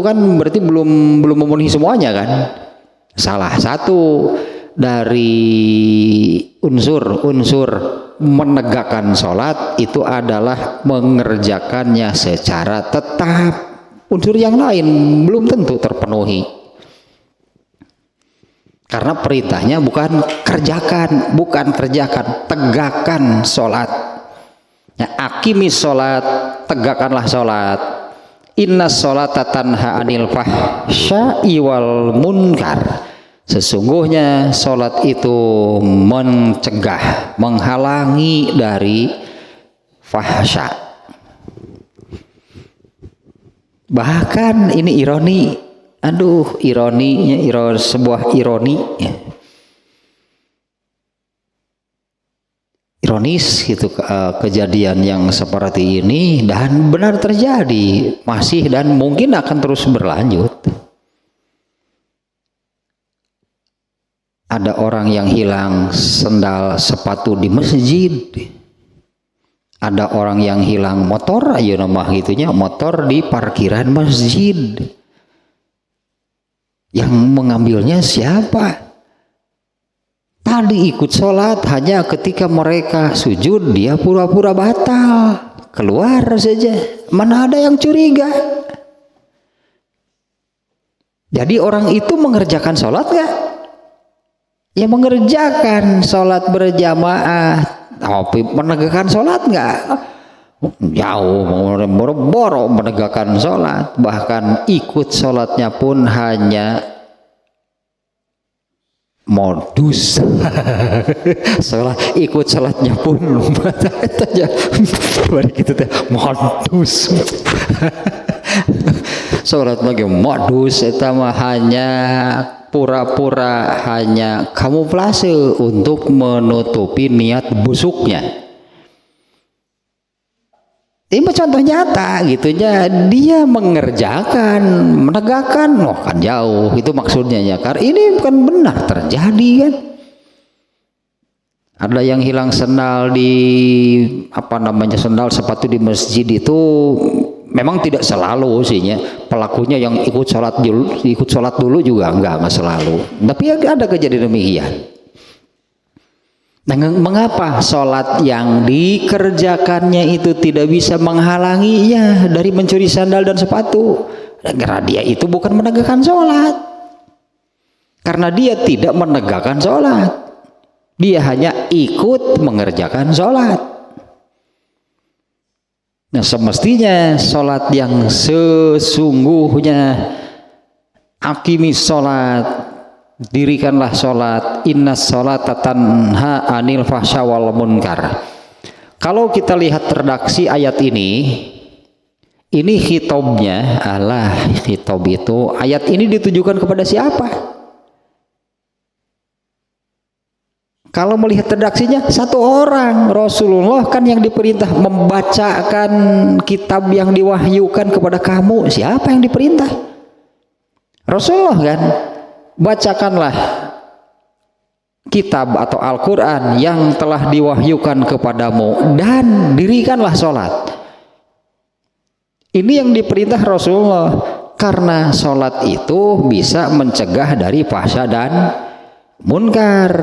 kan berarti belum memenuhi semuanya kan. Salah satu dari unsur menegakkan sholat itu adalah mengerjakannya secara tetap. Unsur yang lain belum tentu terpenuhi, karena perintahnya bukan kerjakan, tegakkan sholat. Ya, aqimis sholat, tegakkanlah sholat. Inna sholata tanha anil fahsya'i wal munkar. Sesungguhnya sholat itu mencegah, menghalangi dari fahsya. Bahkan ini ironi, ironinya sebuah ironi. Ironis gitu kejadian yang seperti ini, dan benar terjadi, masih dan mungkin akan terus berlanjut. Ada orang yang hilang sendal sepatu di masjid, ada orang yang hilang motor, ayo nama gitunya, motor di parkiran masjid. Yang mengambilnya siapa? Tadi ikut sholat, hanya ketika mereka sujud dia pura-pura batal, keluar saja. Mana ada yang curiga? Jadi orang itu mengerjakan sholat nggak? Ya mengerjakan sholat berjamaah, tapi menegakkan sholat nggak? Jauh, boro-boro menegakkan sholat, bahkan ikut sholatnya pun hanya modus. Ikut sholatnya pun mari gitu teh modus. Salat bagi modus eta mah hanya pura-pura, hanya kamuflase untuk menutupi niat busuknya. Ini contoh nyata gitunya, dia mengerjakan, menegakkan, oh kan jauh itu maksudnya ya, karena ini bukan benar terjadi kan. Ada yang hilang sendal di sendal sepatu di masjid itu memang tidak selalu sihnya pelakunya yang ikut sholat dulu juga enggak selalu, tapi ada kejadian demikian. Nah, mengapa sholat yang dikerjakannya itu tidak bisa menghalanginya dari mencuri sandal dan sepatu? Karena dia itu bukan menegakkan sholat, karena dia tidak menegakkan sholat, dia hanya ikut mengerjakan sholat. Nah, semestinya sholat yang sesungguhnya, aqimis sholat, dirikanlah sholat, innas sholata tanha anil fahsya wal munkar. Kalau kita lihat redaksi ayat ini khitabnya, khitab itu, ayat ini ditujukan kepada siapa? Kalau melihat redaksinya, satu orang, Rasulullah kan yang diperintah membacakan kitab yang diwahyukan kepada kamu. Siapa yang diperintah? Rasulullah kan? Bacakanlah kitab atau Al-Quran yang telah diwahyukan kepadamu dan dirikanlah sholat. Ini yang diperintah Rasulullah, karena sholat itu bisa mencegah dari fahsya dan munkar.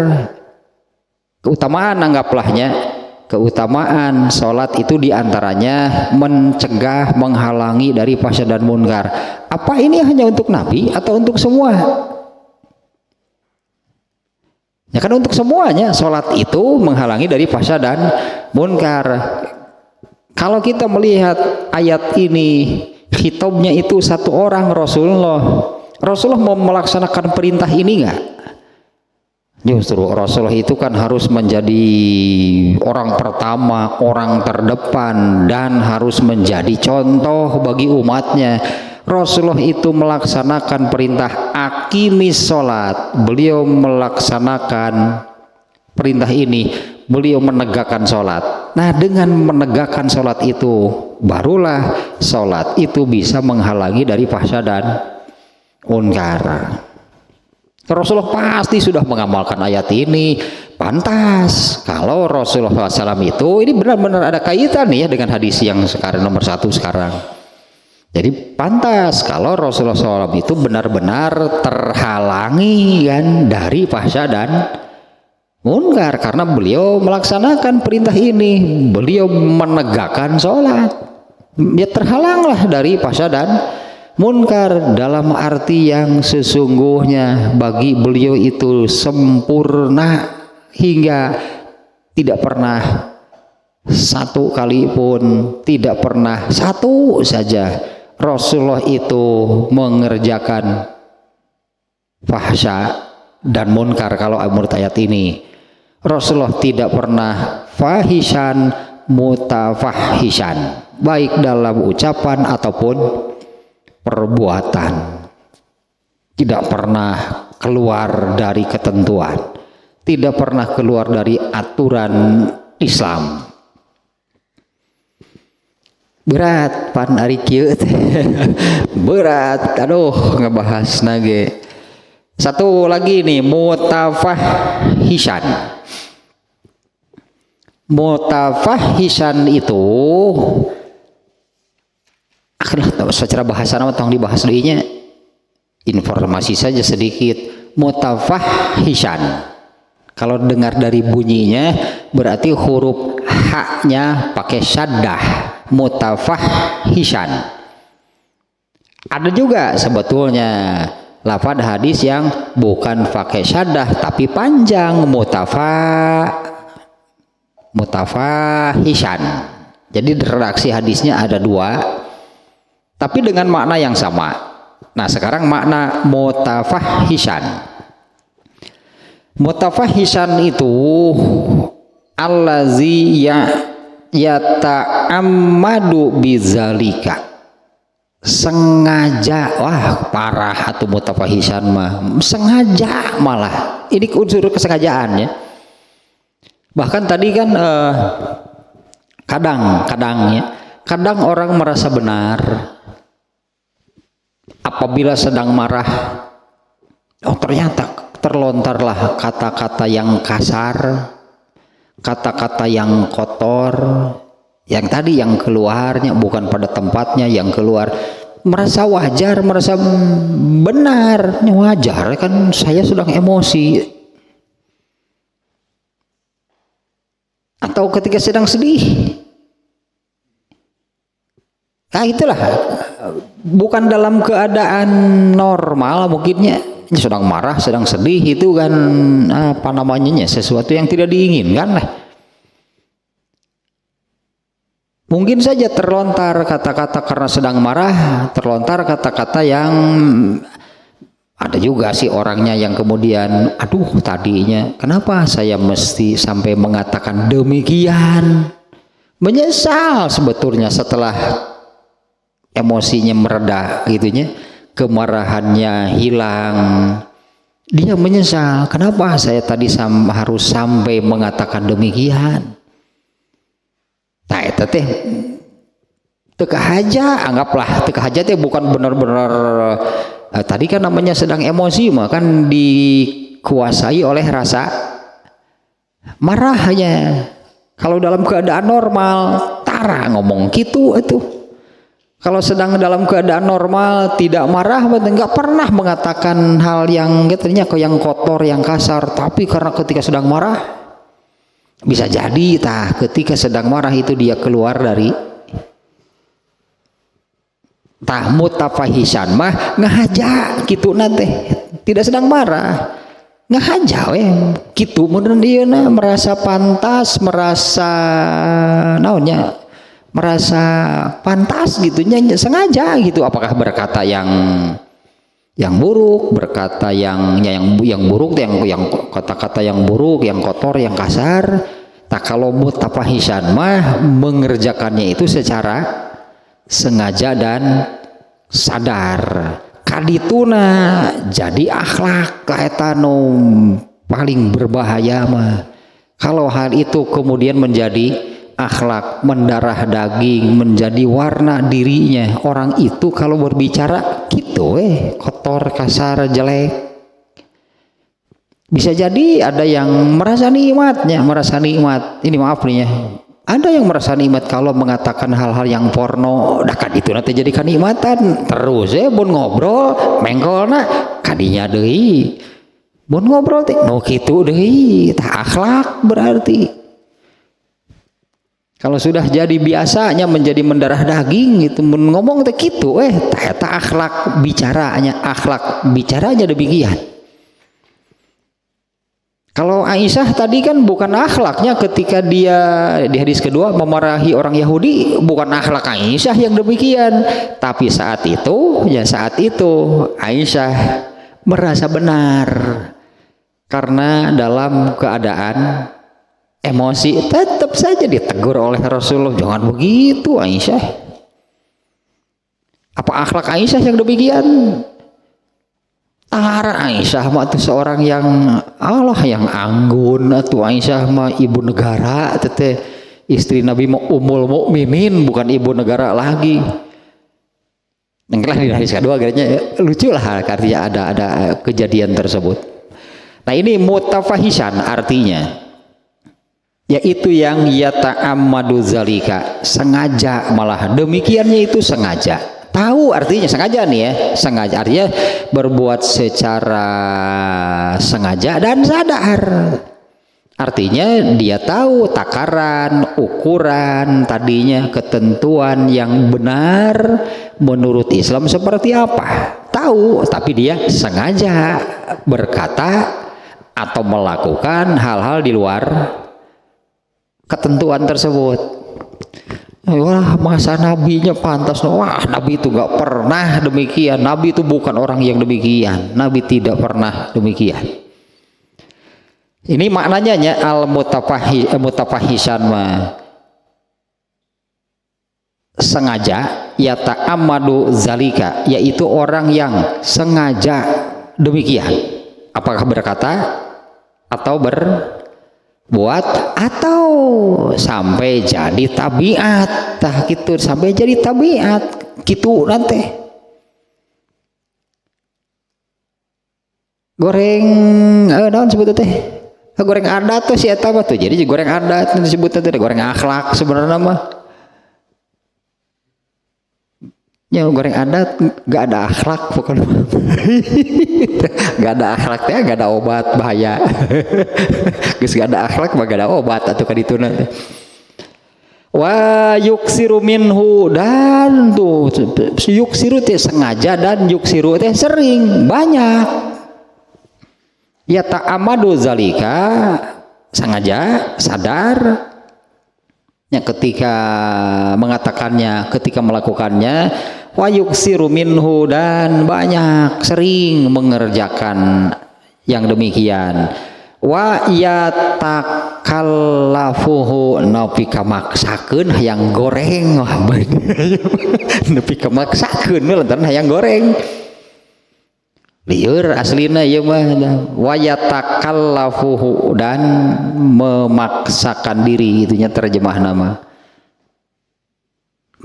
Keutamaan, anggaplah keutamaan sholat itu diantaranya mencegah, menghalangi dari fahsya dan munkar. Apa ini hanya untuk Nabi atau untuk semua? Ya kan untuk semuanya, sholat itu menghalangi dari fahsya dan munkar. Kalau kita melihat ayat ini, khitabnya itu satu orang, Rasulullah mau melaksanakan perintah ini enggak? Justru Rasulullah itu kan harus menjadi orang pertama, orang terdepan, dan harus menjadi contoh bagi umatnya. Rasulullah itu melaksanakan perintah aqimis sholat, beliau melaksanakan perintah ini, beliau menegakkan sholat. Nah, dengan menegakkan sholat itu, barulah sholat itu bisa menghalangi dari fahsya dan munkar. Rasulullah pasti sudah mengamalkan ayat ini. Pantas kalau Rasulullah SAW itu, ini benar-benar ada kaitan ya dengan hadis yang sekarang nomor 1 sekarang. Jadi pantas kalau Rasulullah SAW itu benar-benar terhalangi kan dari fahsya dan munkar, karena beliau melaksanakan perintah ini, beliau menegakkan sholat, dia terhalanglah dari fahsya dan munkar, dalam arti yang sesungguhnya bagi beliau itu sempurna hingga tidak pernah satu kali pun, tidak pernah satu saja Rasulullah itu mengerjakan fahsya dan munkar. Kalau menurut ayat ini, Rasulullah tidak pernah fahishan mutafahishan, baik dalam ucapan ataupun perbuatan, tidak pernah keluar dari ketentuan, tidak pernah keluar dari aturan Islam. Berat pan ari kieu berat, aduh ngebahas nage. Satu lagi nih, mutafahishan. Mutafahishan itu secara bahasa nama tong dibahas dirinya, informasi saja sedikit. Mutafahishan, kalau dengar dari bunyinya berarti huruf H-nya pakai syaddah, mutafahishan. Ada juga sebetulnya lafaz hadis yang bukan pakai syaddah tapi panjang, mutafahishan. Jadi redaksi hadisnya ada dua, tapi dengan makna yang sama. Nah, sekarang makna mutafahishan. Mutafahishan itu allazi yata'ammadu bizalika, sengaja, wah parah atau mutafahisan mah, sengaja malah, ini unsur kesengajaan ya. Bahkan tadi kan kadang orang merasa benar apabila sedang marah, oh ternyata terlontarlah kata-kata yang kasar, kata-kata yang kotor, yang tadi yang keluarnya bukan pada tempatnya, yang keluar merasa wajar, merasa benar, wajar kan saya sedang emosi, atau ketika sedang sedih. Nah itulah, bukan dalam keadaan normal mungkinnya, sedang marah, sedang sedih, itu kan apa namanya, sesuatu yang tidak diinginkan lah. Mungkin saja terlontar kata-kata karena sedang marah, terlontar kata-kata yang ada juga sih orangnya yang kemudian, aduh tadinya kenapa saya mesti sampai mengatakan demikian, menyesal sebetulnya setelah emosinya mereda gitunya, kemarahannya hilang, dia menyesal kenapa saya tadi harus sampai mengatakan demikian. Nah itu teh teka haja, anggaplah teka haja teh bukan benar-benar tadi kan namanya sedang emosi mah kan dikuasai oleh rasa marahnya. Kalau dalam keadaan normal tara ngomong gitu itu. Kalau sedang dalam keadaan normal tidak marah, nggak pernah mengatakan hal yang katanya yang kotor, yang kasar, tapi karena ketika sedang marah bisa jadi ketika sedang marah itu dia keluar dari mutafahisan mah ngahaja gitu nanti tidak sedang marah, ngahaja gitu menurut dia merasa pantas, merasa naonnya, merasa pantas gitunya, sengaja gitu, apakah berkata yang buruk, berkata yang buruk, yang kata-kata yang buruk, yang kotor, yang kasar. Tak kalau mutafahisan mah mengerjakannya itu secara sengaja dan sadar. Kadituna jadi akhlak kaetanu paling berbahaya mah. Kalau hal itu kemudian menjadi akhlak, mendarah daging, menjadi warna dirinya orang itu, kalau berbicara gitu kotor, kasar, jelek, bisa jadi ada yang merasa nikmatnya, merasa nikmat, ini maaf nih ya, ada yang merasa nikmat kalau mengatakan hal-hal yang porno, kan itu nanti jadi kenikmatan terus bun ngobrol mengkolna kadinya deui, bun ngobrol teh no kitu deui, tah akhlak berarti. Kalau sudah jadi biasanya menjadi mendarah daging itu ngomong teh gitu ternyata akhlak bicaranya demikian. Kalau Aisyah tadi kan bukan akhlaknya ketika dia di hadis kedua memarahi orang Yahudi, bukan akhlak Aisyah yang demikian, tapi saat itu Aisyah merasa benar karena dalam keadaan emosi tetap saja ditegur oleh Rasulullah, jangan begitu Aisyah. Apa akhlak Aisyah yang demikian? Aisyah mah itu seorang yang yang anggun, atau Aisyah mah ibu negara, teteh istri Nabi Ummul Mukminin, bukan ibu negara lagi. Nengkelah di hadis kedua akhirnya lucu lah, artinya ada kejadian tersebut. Nah ini mutafahisan artinya yaitu yang yata'ammadu zalika, sengaja, malah demikiannya itu sengaja. Tahu artinya sengaja nih ya, sengaja artinya berbuat secara sengaja dan sadar. Artinya dia tahu takaran, ukuran tadinya, ketentuan yang benar menurut Islam seperti apa. Tahu, tapi dia sengaja berkata atau melakukan hal-hal di luar ketentuan tersebut. Wah masa nabinya pantas, wah nabi itu gak pernah demikian, nabi itu bukan orang yang demikian, nabi tidak pernah demikian. Ini maknanya al mutafahisan mah sengaja yata'ammadu zalika, yaitu orang yang sengaja demikian, apakah berkata atau berbuat atau sampai jadi tabiat, tah gitu, sampai jadi tabiat gitu nanti. Goreng naon sebut teh, goreng adat tuh si eta mah tuh, jadi goreng adat disebut teh goreng akhlak sebenarnya mah. Ya goreng adat gak ada akhlak pokoknya. Gak ada akhlak teh, gak ada obat bahaya. Geus gak ada akhlak mah gak ada obat atuh ka dituna teh. Wa yuksiru minhu, dan tuh yuksiru teh sengaja dan yuksiru teh sering banyak. Ya ta'amadu zalika, sengaja sadar ya ketika mengatakannya, ketika melakukannya. Wa yuksiru minhu, dan banyak sering mengerjakan yang demikian. Wa yatakallafuhu, nepi ka maksakeun hayang goreng, wah nepi ka maksakeun lantaran hayang goreng. Lieur aslina ieu mah. Wa yatakallafuhu, dan memaksakan diri, itunya terjemah nama.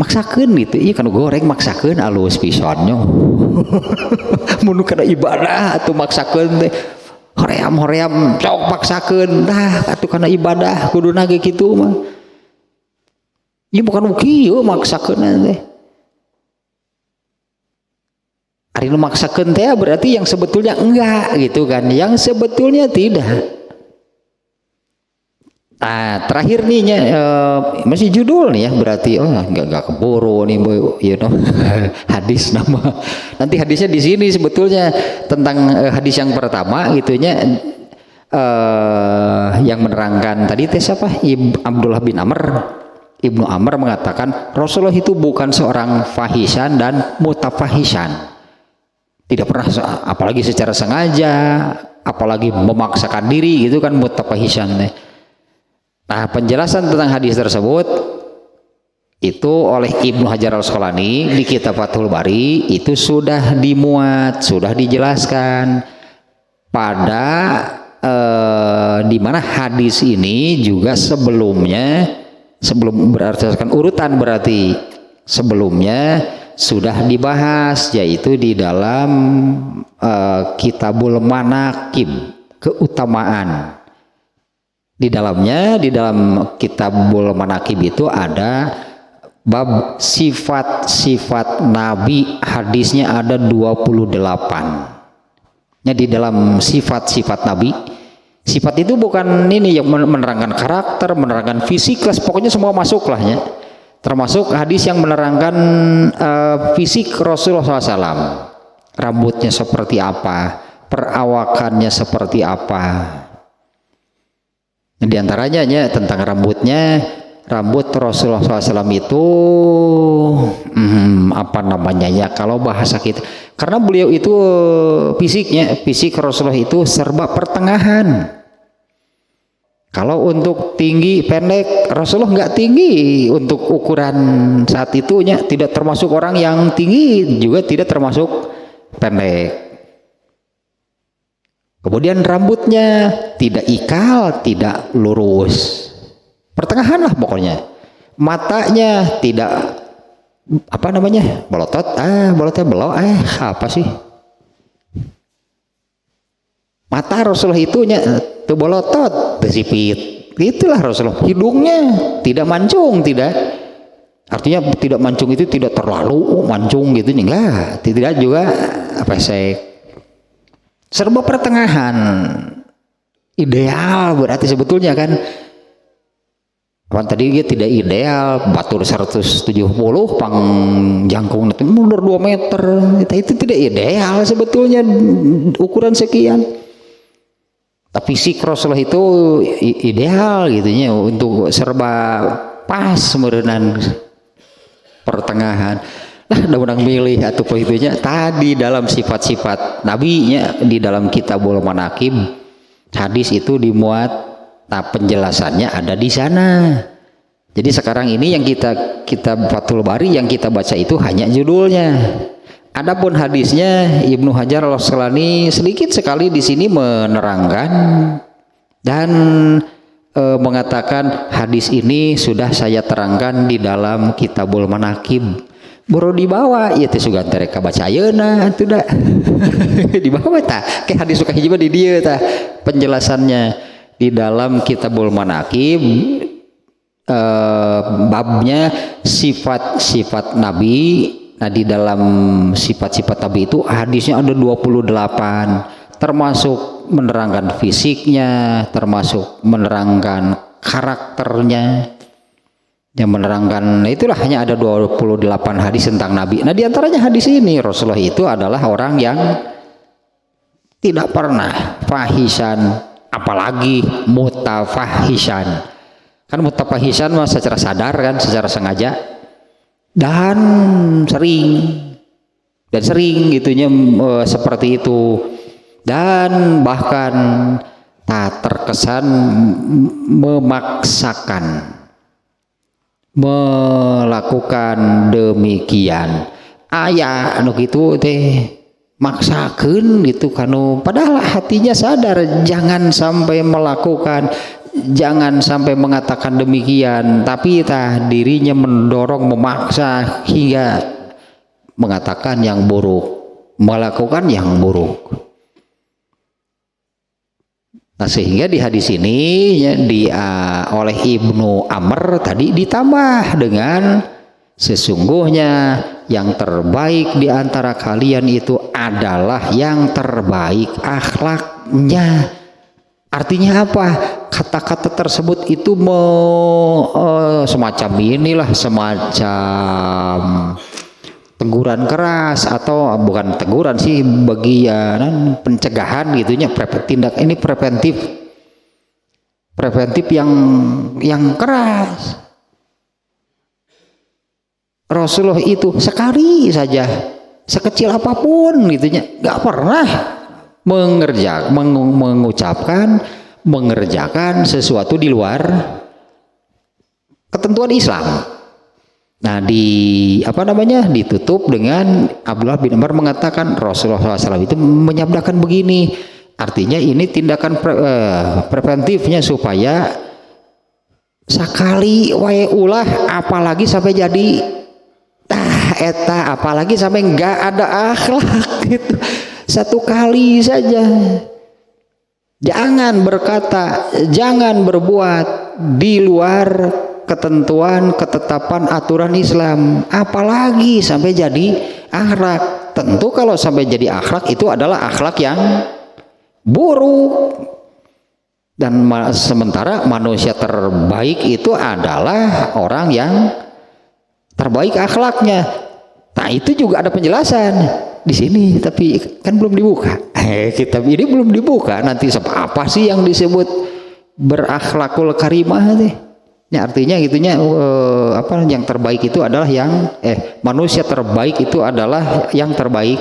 Maksakeun gitu, iya kan goreng maksakeun alus pisonnya. Mun kana ibadah atuh maksakeun teh. Hoream sok maksakeun tah atuh kana ibadah kuduna ge kitu mah. Ieu bukan kieu maksakeun teh. Ari nu maksakeun teh berarti yang sebetulnya enggak gitu kan, yang sebetulnya tidak. Nah, terakhir nih masih judul nih ya, berarti enggak keburu nih you know. Hadis nama. Nanti hadisnya di sini sebetulnya tentang hadis yang pertama gitunya, yang menerangkan tadi teh siapa? Abdullah bin Amr. Ibnu Amr mengatakan Rasulullah itu bukan seorang fahisan dan mutafahisan. Tidak pernah, apalagi secara sengaja, apalagi memaksakan diri gitu kan, mutafahisan teh. Nah, penjelasan tentang hadis tersebut itu oleh Ibnu Hajar Al-Asqalani di kitab Fathul Bari itu sudah dimuat, sudah dijelaskan pada di mana hadis ini juga sebelumnya, sebelum berdasarkan urutan berarti sebelumnya sudah dibahas, yaitu di dalam Kitabul Manaqib, keutamaan. Di dalamnya, di dalam Kitabul Manaqib itu ada bab sifat-sifat Nabi, hadisnya ada 28. Ya, di dalam sifat-sifat Nabi, sifat itu bukan ini yang menerangkan karakter, menerangkan fisik, pokoknya semua masuk lah ya. Termasuk hadis yang menerangkan fisik Rasulullah SAW, rambutnya seperti apa, perawakannya seperti apa. Di antaranya ya, tentang rambutnya, rambut Rasulullah SAW itu apa namanya ya kalau bahasa kita, karena beliau itu fisik Rasulullah itu serba pertengahan. Kalau untuk tinggi pendek, Rasulullah nggak tinggi untuk ukuran saat itunya, tidak termasuk orang yang tinggi, juga tidak termasuk pendek. Kemudian rambutnya tidak ikal, tidak lurus, pertengahan lah pokoknya. Matanya tidak apa namanya, belotot, belotnya belok, apa sih? Mata Rasulullah itunya tuh belotot, sipit. Itulah Rasulullah. Hidungnya tidak mancung, tidak. Artinya tidak mancung itu tidak terlalu mancung gitu, enggak. Tidak juga pesek. Serba pertengahan, ideal berarti sebetulnya kan. Kan tadi dia tidak ideal, batur 170 pang jangkung mundur 2 meter, itu tidak ideal sebetulnya ukuran sekian. Tapi fisik Rasulullah itu ideal gitunya, untuk serba pas merenang pertengahan. Nah, udah menang milih atau itunya tadi dalam sifat-sifat nabinya di dalam Kitabul Manaqib, hadis itu dimuat. Nah, penjelasannya ada di sana. Jadi sekarang ini yang kita Fathul Bari yang kita baca itu hanya judulnya. Adapun hadisnya Ibnu Hajar al-Asqalani sedikit sekali di sini menerangkan dan mengatakan hadis ini sudah saya terangkan di dalam Kitabul Manaqib. Baru dibawa ya teh sugan tereka baca ayeuna atuh da. Dibawa tah ke hadis suka hiji di dieu tah penjelasannya di dalam Kitabul Manaqib. Babnya sifat-sifat Nabi. Nah di dalam sifat-sifat Nabi itu hadisnya ada 28, termasuk menerangkan fisiknya, termasuk menerangkan karakternya, yang menerangkan itulah hanya ada 28 hadis tentang Nabi. Nah di antaranya hadis ini Rasulullah itu adalah orang yang tidak pernah fahisan, apalagi mutafahisan. Kan mutafahisan mah secara sadar kan, secara sengaja dan sering gitunya seperti itu, dan bahkan tak terkesan memaksakan melakukan demikian. Aya anu gitu teh maksakeun gitu kanu padahal hatinya sadar jangan sampai melakukan, jangan sampai mengatakan demikian, tapi dirinya mendorong, memaksa hingga mengatakan yang buruk, melakukan yang buruk. Nah sehingga di hadis ini ya, oleh Ibnu Amr tadi ditambah dengan sesungguhnya yang terbaik di antara kalian itu adalah yang terbaik akhlaknya. Artinya apa? Kata-kata tersebut itu semacam inilah, semacam teguran keras, atau bukan teguran sih, bagian pencegahan gitunya, tindak ini preventif yang keras. Rasulullah itu sekali saja, sekecil apapun gitunya, nggak pernah mengerjakan sesuatu di luar ketentuan Islam. Nah ditutup dengan Abdullah bin Umar mengatakan Rasulullah SAW itu menyabdakan begini, artinya ini tindakan preventifnya supaya sekali wae ulah, apalagi sampai jadi apalagi sampai nggak ada akhlak gitu. Satu kali saja, jangan berkata, jangan berbuat di luar ketentuan, ketetapan, aturan Islam, apalagi sampai jadi akhlak. Tentu kalau sampai jadi akhlak itu adalah akhlak yang buruk. Dan sementara manusia terbaik itu adalah orang yang terbaik akhlaknya. Nah itu juga ada penjelasan di sini, tapi kan belum dibuka. Kitab ini belum dibuka. Nanti apa sih yang disebut berakhlakul karimah teh? Ya artinya gitunya yang terbaik itu adalah yang manusia terbaik itu adalah yang terbaik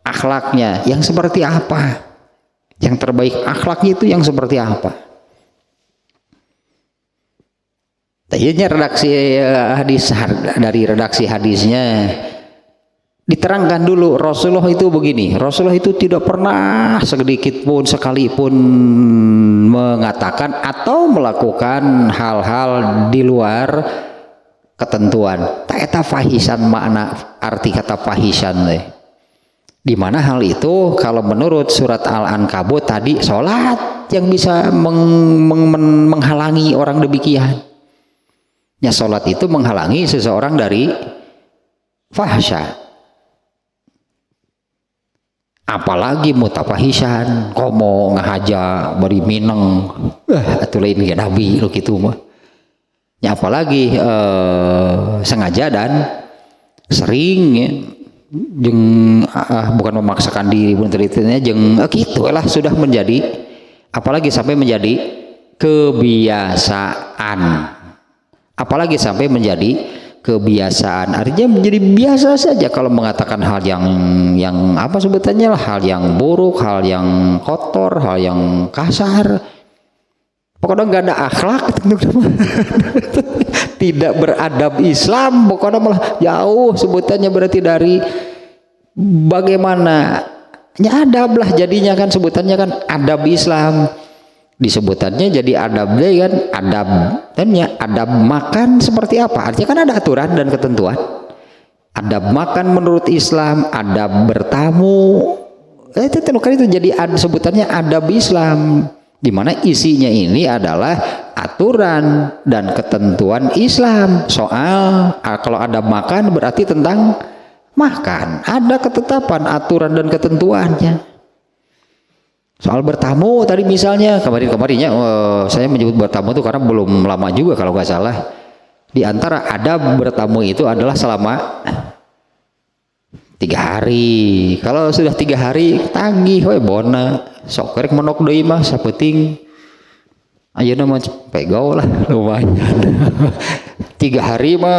akhlaknya. Yang seperti apa? Yang terbaik akhlaknya itu yang seperti apa? Tadinya redaksi hadis, dari redaksi hadisnya diterangkan dulu Rasulullah itu begini. Rasulullah itu tidak pernah sedikit pun sekalipun mengatakan atau melakukan hal-hal di luar ketentuan. Tak eta fahisan, makna arti kata fahisan deh. Di mana hal itu kalau menurut surat Al-Ankabut tadi sholat yang bisa menghalangi orang demikian. Ya sholat itu menghalangi seseorang dari fahsya. Apalagi mutafahisan, komo ngahaja beri mineng, atuh lain ge nabi lo gitu mah. Ya apalagi sengaja dan sering ya, bukan memaksakan diri pun teritunya gitu lah sudah menjadi, apalagi sampai menjadi kebiasaan. Apalagi sampai menjadi kebiasaan, artinya menjadi biasa saja kalau mengatakan hal yang apa sebutannya lah, hal yang buruk, hal yang kotor, hal yang kasar, pokoknya nggak ada akhlak. tidak beradab Islam, pokoknya malah jauh sebutannya berarti dari bagaimana adab lah jadinya kan, sebutannya kan adab Islam, disebutannya jadi adab deh kan, adab dan ya adab makan seperti apa, artinya kan ada aturan dan ketentuan. Adab makan menurut Islam, adab bertamu, itu kan itu jadi sebutannya adab Islam, dimana isinya ini adalah aturan dan ketentuan Islam. Soal kalau adab makan berarti tentang makan, ada ketetapan aturan dan ketentuannya. Soal bertamu tadi misalnya kemarin-kemarinnya saya menyebut bertamu itu karena belum lama juga kalau nggak salah. Di antara adab bertamu itu adalah selama 3 hari. Kalau sudah 3 hari tagih we bona sok kerek menok deui mah sapenting ayeuna mah pegau lah lumayan. 3 hari mah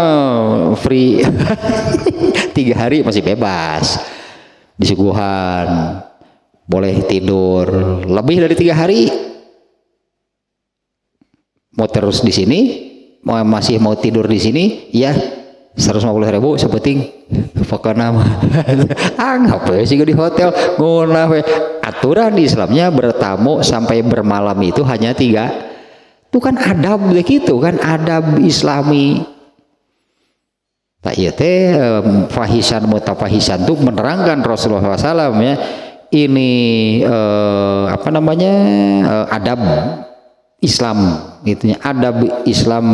free. 3 hari masih bebas disuguhan, boleh tidur lebih dari 3 hari. Mau terus di sini, masih mau tidur di sini, ya 150.000 sepenting pokoknya mah apa sih di hotel ngunah we. Aturan di Islamnya bertamu sampai bermalam itu hanya 3. Itu kan adab begitu kan, adab Islami. Tak iya teh fahisan mutafahisan tuh menerangkan Rasulullah SAW ya, ini apa namanya adab Islam gitu ya, adab Islam.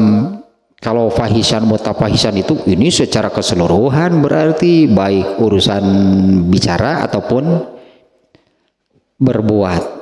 Kalau fahisan mutafahisan itu ini secara keseluruhan berarti baik urusan bicara ataupun berbuat.